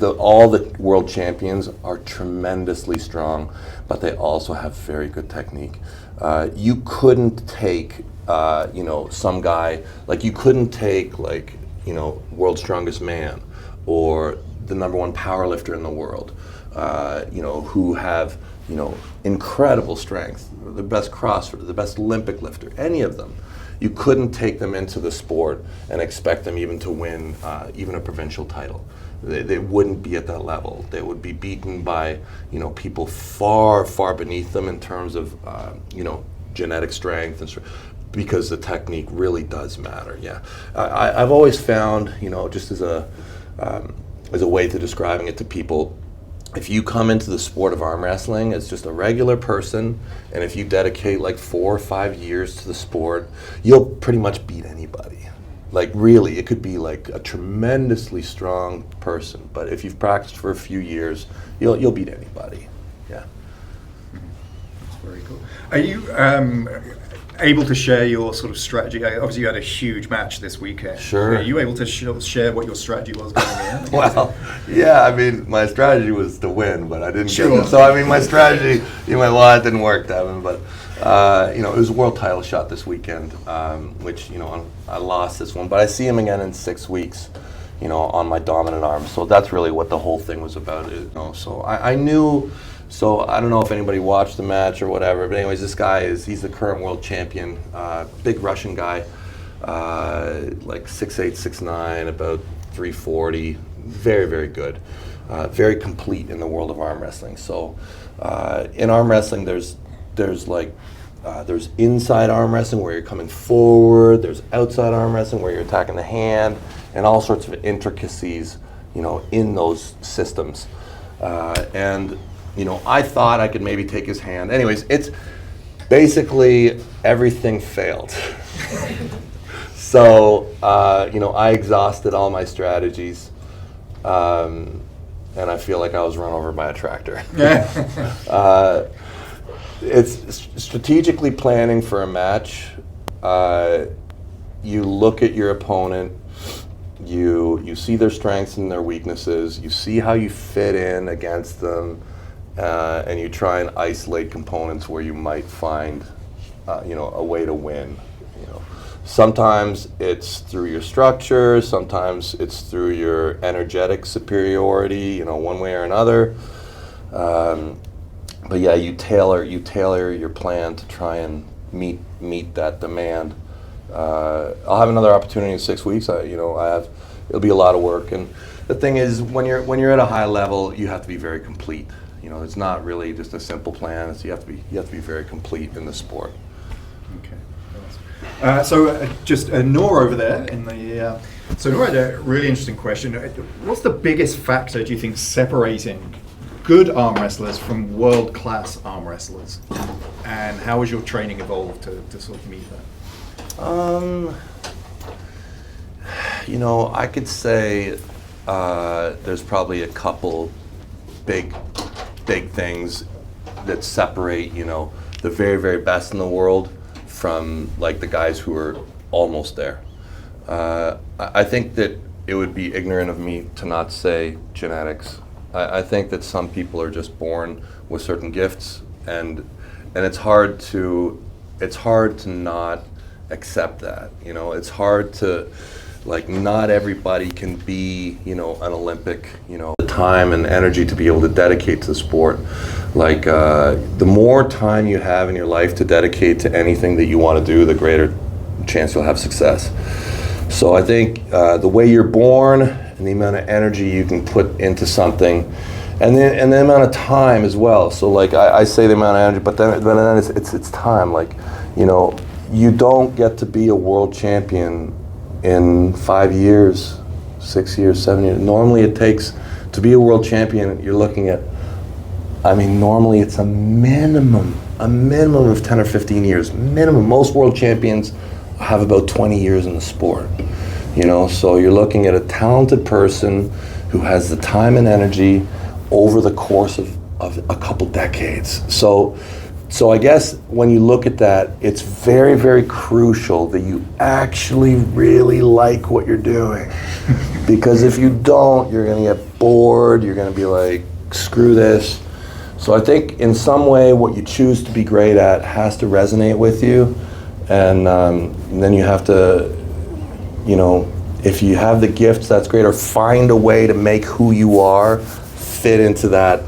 all the world champions are tremendously strong, but they also have very good technique. You couldn't take, some guy, like you couldn't take world's strongest man or the #1 power lifter in the world, who have, incredible strength, the best CrossFitter, the best Olympic lifter, any of them. You couldn't take them into the sport and expect them even to win even a provincial title. They wouldn't be at that level. They would be beaten by, people far, far beneath them in terms of, genetic strength and because the technique really does matter. Yeah, I've always found, just as a way to describing it to people, if you come into the sport of arm wrestling as just a regular person, and if you dedicate like 4 or 5 years to the sport, you'll pretty much beat anybody. Like really, it could be like a tremendously strong person, but if you've practiced for a few years, you'll beat anybody. Yeah. That's very cool. Are you able to share your sort of strategy? Obviously, you had a huge match this weekend. Sure. Are you able to share what your strategy was going in? Well, yeah, I mean, my strategy was to win, but I didn't Sure. get it. So, I mean, my strategy, well, it didn't work, Devon, but, it was a world title shot this weekend, which, I lost this one, but I see him again in 6 weeks, on my dominant arm. So that's really what the whole thing was about. So I knew. So I don't know if anybody watched the match or whatever, but anyways, this guy he's the current world champion, big Russian guy, like 6'8", 6'9", about 340, very, very good, very complete in the world of arm wrestling. So in arm wrestling, there's inside arm wrestling where you're coming forward, there's outside arm wrestling where you're attacking the hand, and all sorts of intricacies, in those systems. And I thought I could maybe take his hand. Anyways, it's basically everything failed. So, I exhausted all my strategies, and I feel like I was run over by a tractor. It's strategically planning for a match. You look at your opponent, you see their strengths and their weaknesses, you see how you fit in against them, and you try and isolate components where you might find, a way to win. Sometimes it's through your structure, sometimes it's through your energetic superiority, one way or another. But yeah, you tailor your plan to try and meet that demand. I'll have another opportunity in 6 weeks. It'll be a lot of work, and the thing is, when you're at a high level, you have to be very complete. It's not really just a simple plan. You have to be very complete in the sport. Okay. So just Nora over there in the. So Nora had a really interesting question. What's the biggest factor, do you think, separating good arm wrestlers from world-class arm wrestlers? And how has your training evolved to sort of meet that? I could say there's probably a couple big things that separate, the very, very best in the world from like the guys who are almost there. I think that it would be ignorant of me to not say genetics. I think that some people are just born with certain gifts, and it's hard to not accept that. It's hard to, not everybody can be, an Olympic, the time and energy to be able to dedicate to the sport. The more time you have in your life to dedicate to anything that you want to do, the greater chance you'll have success. So I think the way you're born and the amount of energy you can put into something, and the amount of time as well. So I say the amount of energy, but then it's time. You don't get to be a world champion in 5 years, 6 years, 7 years. Normally it takes, to be a world champion, you're looking at, normally it's a minimum of 10 or 15 years, minimum. Most world champions have about 20 years in the sport, so you're looking at a talented person who has the time and energy over the course of a couple decades. So I guess when you look at that, it's very, very crucial that you actually really like what you're doing. Because if you don't, you're going to get bored, you're going to be like, screw this. So I think in some way what you choose to be great at has to resonate with you. And then you have to, if you have the gifts, that's great, or find a way to make who you are fit into that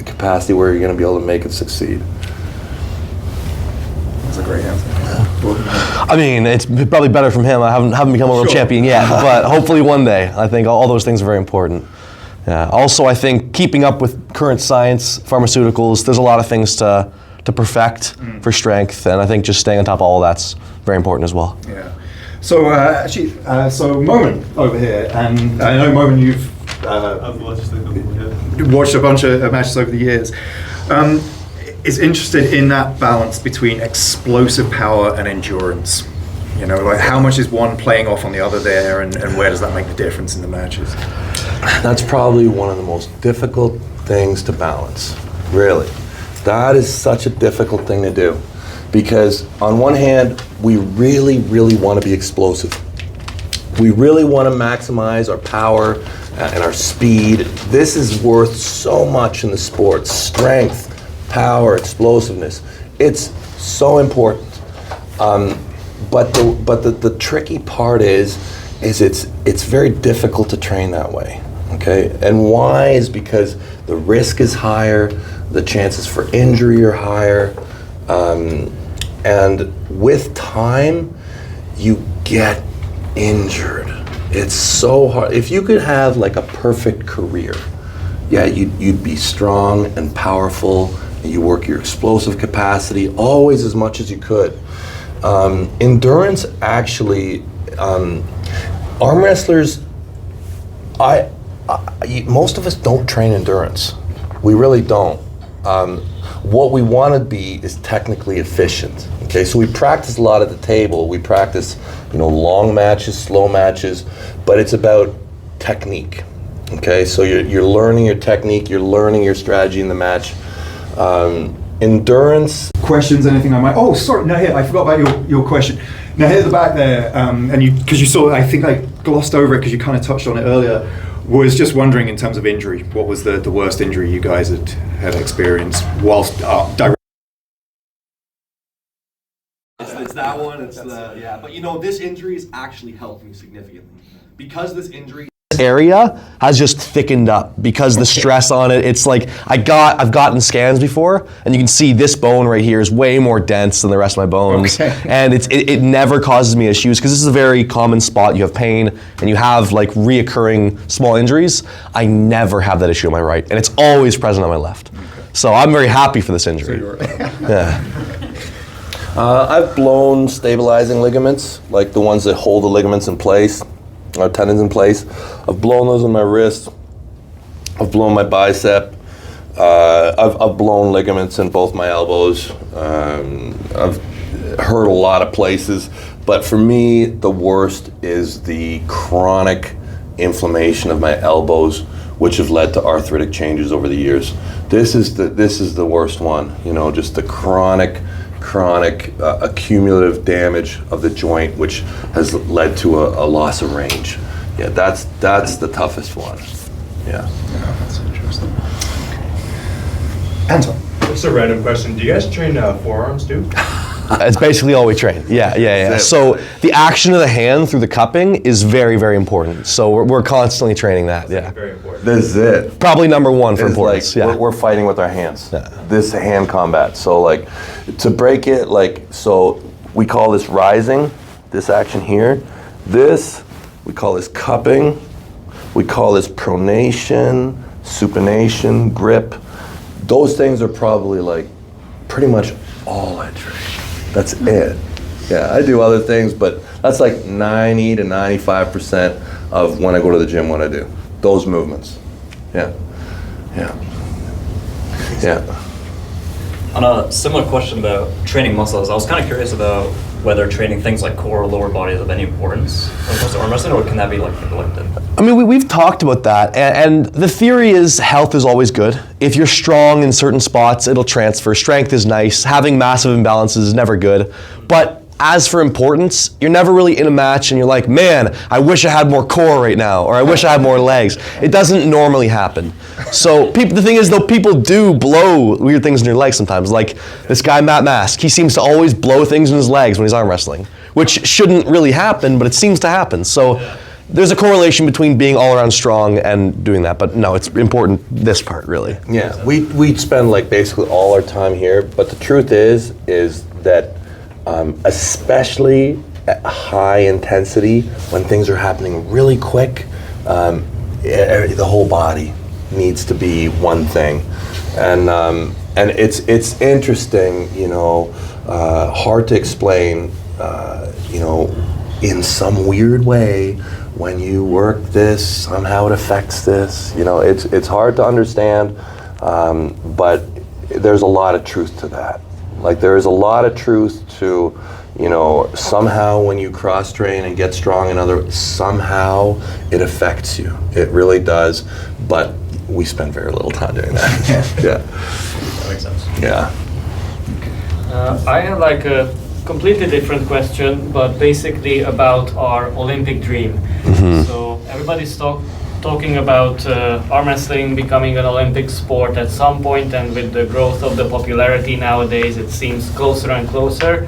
capacity where you're going to be able to make it succeed. That's a great answer. It's probably better from him. I haven't become a world champion yet, but hopefully one day. I think all those things are very important. Yeah. Also, I think keeping up with current science, pharmaceuticals, there's a lot of things to perfect for strength, and I think just staying on top of all of that's very important as well. Yeah. So so Momin over here, and I know Momin, you've I've watched a bunch of matches over the years. Is interested in that balance between explosive power and endurance. How much is one playing off on the other there, and where does that make the difference in the matches? That's probably one of the most difficult things to balance, really. That is such a difficult thing to do, because on one hand, we really, really want to be explosive. We really want to maximize our power and our speed. This is worth so much in the sport. Strength, power, explosiveness. It's so important. But the tricky part is is it's very difficult to train that way. Okay, and why is because the risk is higher, the chances for injury are higher, and with time, you get injured. It's so hard. If you could have like a perfect career, yeah, you'd be strong and powerful, and you work your explosive capacity always as much as you could. Endurance actually, arm wrestlers, most of us don't train endurance. We really don't. What we want to be is technically efficient. Okay, so we practice a lot at the table. We practice, long matches, slow matches, but it's about technique. Okay, so you're learning your technique, you're learning your strategy in the match. Endurance. Questions, anything I might... Oh, sorry, no, here, I forgot about your question. Now, here at the back there, and because you saw, I think I glossed over it because you kind of touched on it earlier, was just wondering in terms of injury, what was the worst injury you guys had experienced whilst direct? It's that one, but this injury has actually helped me significantly. Because this injury area has just thickened up because the stress on it. It's like I've gotten scans before, and you can see this bone right here is way more dense than the rest of my bones, and it never causes me issues because this is a very common spot. You have pain and you have like reoccurring small injuries. I never have that issue on my right, and it's always present on my left. So I'm very happy for this injury. Yeah. I've blown stabilizing ligaments, like the ones that hold the ligaments in place, or tendons in place. I've blown those in my wrist. I've blown my bicep. I've blown ligaments in both my elbows. I've hurt a lot of places, but for me, the worst is the chronic inflammation of my elbows, which have led to arthritic changes over the years. This is the worst one. Just the chronic accumulative damage of the joint, which has led to a loss of range. Yeah, that's the toughest one. Yeah. That's interesting. Anton. Just a random question. Do you guys train forearms too? It's basically all we train. Yeah. So the action of the hand through the cupping is very, very important. So we're constantly training that. Yeah. Very important. This is it. Probably number one for It's importance. like Yeah. we're fighting with our hands. Yeah. This hand combat. So like to break it, so we call this rising, this action here. This, we call this cupping. We call this pronation, supination, grip. Those things are probably like pretty much all I train. That's it. Yeah, I do other things, but that's like 90 to 95% of when I go to the gym, what I do. Those movements. Yeah. On a similar question about training muscles, I was kind of curious about whether training things like core or lower body is of any importance when it comes to arm wrestling, or can that be neglected? I mean, we've talked about that, and the theory is health is always good. If you're strong in certain spots, it'll transfer. Strength is nice. Having massive imbalances is never good. But as for importance, you're never really in a match and you're like, man, I wish I had more core right now, or I wish I had more legs. It doesn't normally happen. So the thing is, though, people do blow weird things in your legs sometimes. Like this guy, Matt Mask, he seems to always blow things in his legs when he's arm wrestling, which shouldn't really happen, but it seems to happen. So there's a correlation between being all around strong and doing that, but no, it's important, this part, really. Yeah, we spend like basically all our time here, but the truth is that especially at high intensity, when things are happening really quick, the whole body needs to be one thing, and it's interesting, hard to explain, in some weird way. When you work this, somehow it affects this. It's hard to understand, but there's a lot of truth to that. Like there is a lot of truth to, somehow when you cross train and get strong in somehow it affects you. It really does, but we spend very little time doing that. Yeah. That makes sense. Yeah. I have like a completely different question, but basically about our Olympic dream. So everybody's talking about arm wrestling becoming an Olympic sport at some point, and with the growth of the popularity nowadays, it seems closer and closer.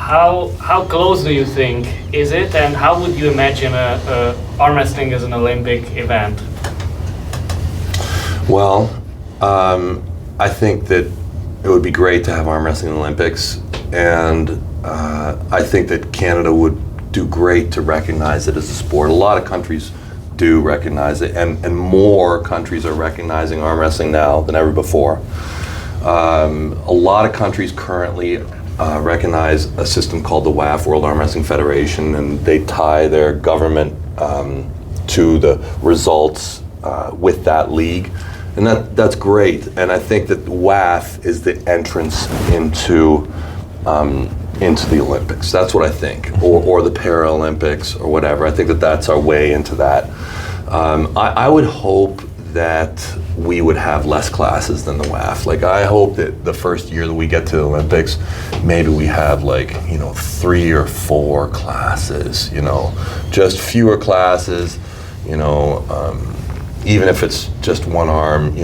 how close do you think is it, and how would you imagine arm wrestling as an Olympic event? Well, I think that it would be great to have arm wrestling in the Olympics, and I think that Canada would do great to recognize it as a sport. A lot of countries do recognize it, and more countries are recognizing arm wrestling now than ever before. A lot of countries currently recognize a system called the WAF, World Arm Wrestling Federation, and they tie their government to the results with that league. And that's great, and I think that WAF is the entrance into the Olympics. That's what I think, or the Paralympics, or whatever. I think that that's our way into that. I would hope that we would have less classes than the WAF. Like, I hope that the first year that we get to the Olympics, maybe we have 3 or 4 classes, just fewer classes, even if it's just one arm,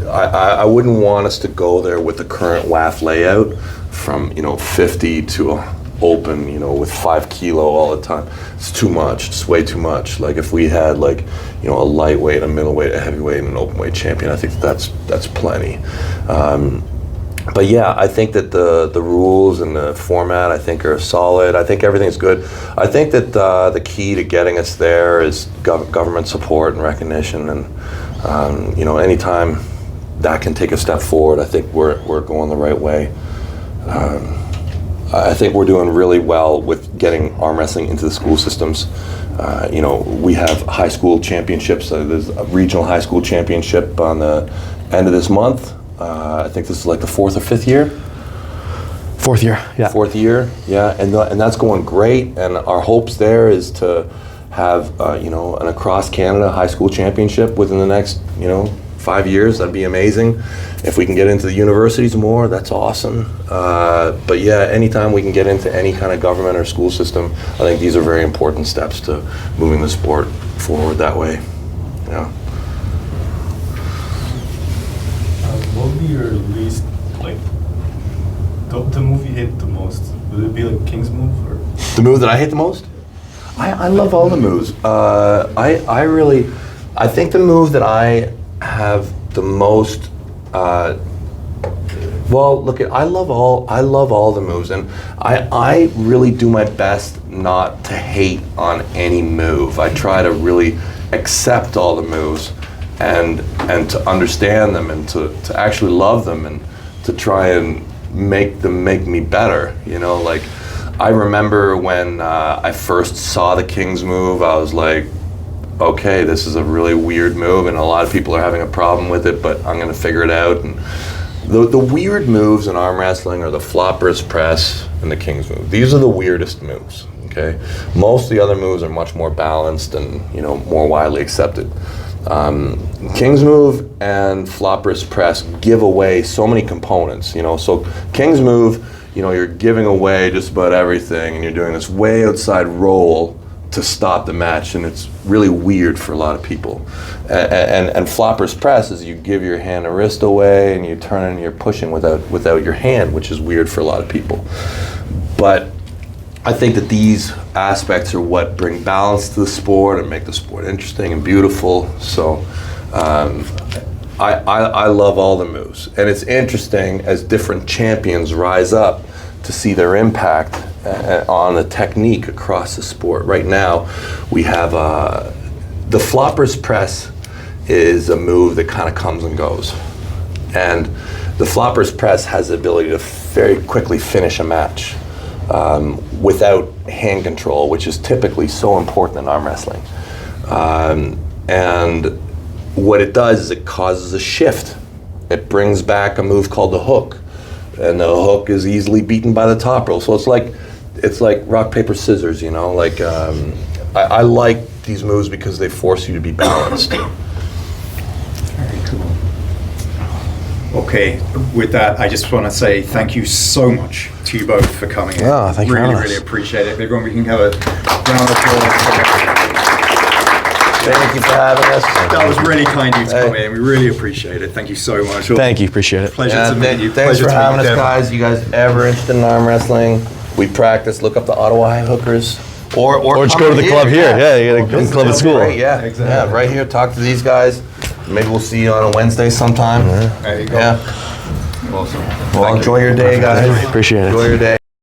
I wouldn't want us to go there with the current WAF layout from, 50 to open, with 5 kilo all the time. It's too much. It's way too much. Like, if we had a lightweight, a middleweight, a heavyweight, and an open weight champion, I think that's plenty. But yeah, I think that the rules and the format, I think, are solid. I think everything's good. I think that the key to getting us there is government support and recognition, and anytime that can take a step forward, I think we're going the right way. I think we're doing really well with getting arm wrestling into the school systems. We have high school championships. There's a regional high school championship on the end of this month. I think this is the 4th or 5th year. 4th year, yeah. 4th year, yeah, and that's going great. And our hopes there is to have an across Canada high school championship within the next 5 years. That'd be amazing. If we can get into the universities more, that's awesome. But yeah, anytime we can get into any kind of government or school system, I think these are very important steps to moving the sport forward that way. Yeah. What would be your least, the move you hate the most? Would it be King's move, or? The move that I hate the most? I love all the moves. I think the move that I have the most, I love all the moves, and I really do my best not to hate on any move. I try to really accept all the moves and to understand them, and to actually love them, and to try and make them make me better. I remember when I first saw the King's move, I was like, okay, this is a really weird move, and a lot of people are having a problem with it, but I'm going to figure it out. And the weird moves in arm wrestling are the floppers press and the King's move. These are the weirdest moves. Okay, most of the other moves are much more balanced and more widely accepted. King's move and floppers press give away so many components. So King's move, you're giving away just about everything, and you're doing this way outside roll to stop the match, and it's really weird for a lot of people. And floppers press is you give your hand and wrist away, and you turn and you're pushing without your hand, which is weird for a lot of people. But I think that these aspects are what bring balance to the sport and make the sport interesting and beautiful. So I love all the moves, and it's interesting as different champions rise up to see their impact on the technique across the sport. Right now, we have the floppers press is a move that kind of comes and goes, and the floppers press has the ability to very quickly finish a match without hand control, which is typically so important in arm wrestling. And what it does is it causes a shift. It brings back a move called the hook, and the hook is easily beaten by the top roll. So it's like rock, paper, scissors, I like these moves because they force you to be balanced. Very cool. Okay, with that, I just want to say thank you so much to you both for coming in. Oh, thank you for having us. Really appreciate it. Everyone, we can have a round of applause. Thank you for having us. That was really kind of you to come in. We really appreciate it. Thank you so much. Thank you, appreciate it. Pleasure to meet you. Thanks Pleasure for to meet having us, Devon. guys. You guys ever interested in arm wrestling, We practice. Look up the Ottawa High Hookers, or just come go to the club here. Yeah, you get a club at school. Right, yeah, Exactly. yeah, right here. Talk to these guys. Maybe we'll see you on a Wednesday sometime. There you go. Yeah. Awesome. Well, enjoy your day, guys. Appreciate it. Enjoy your day.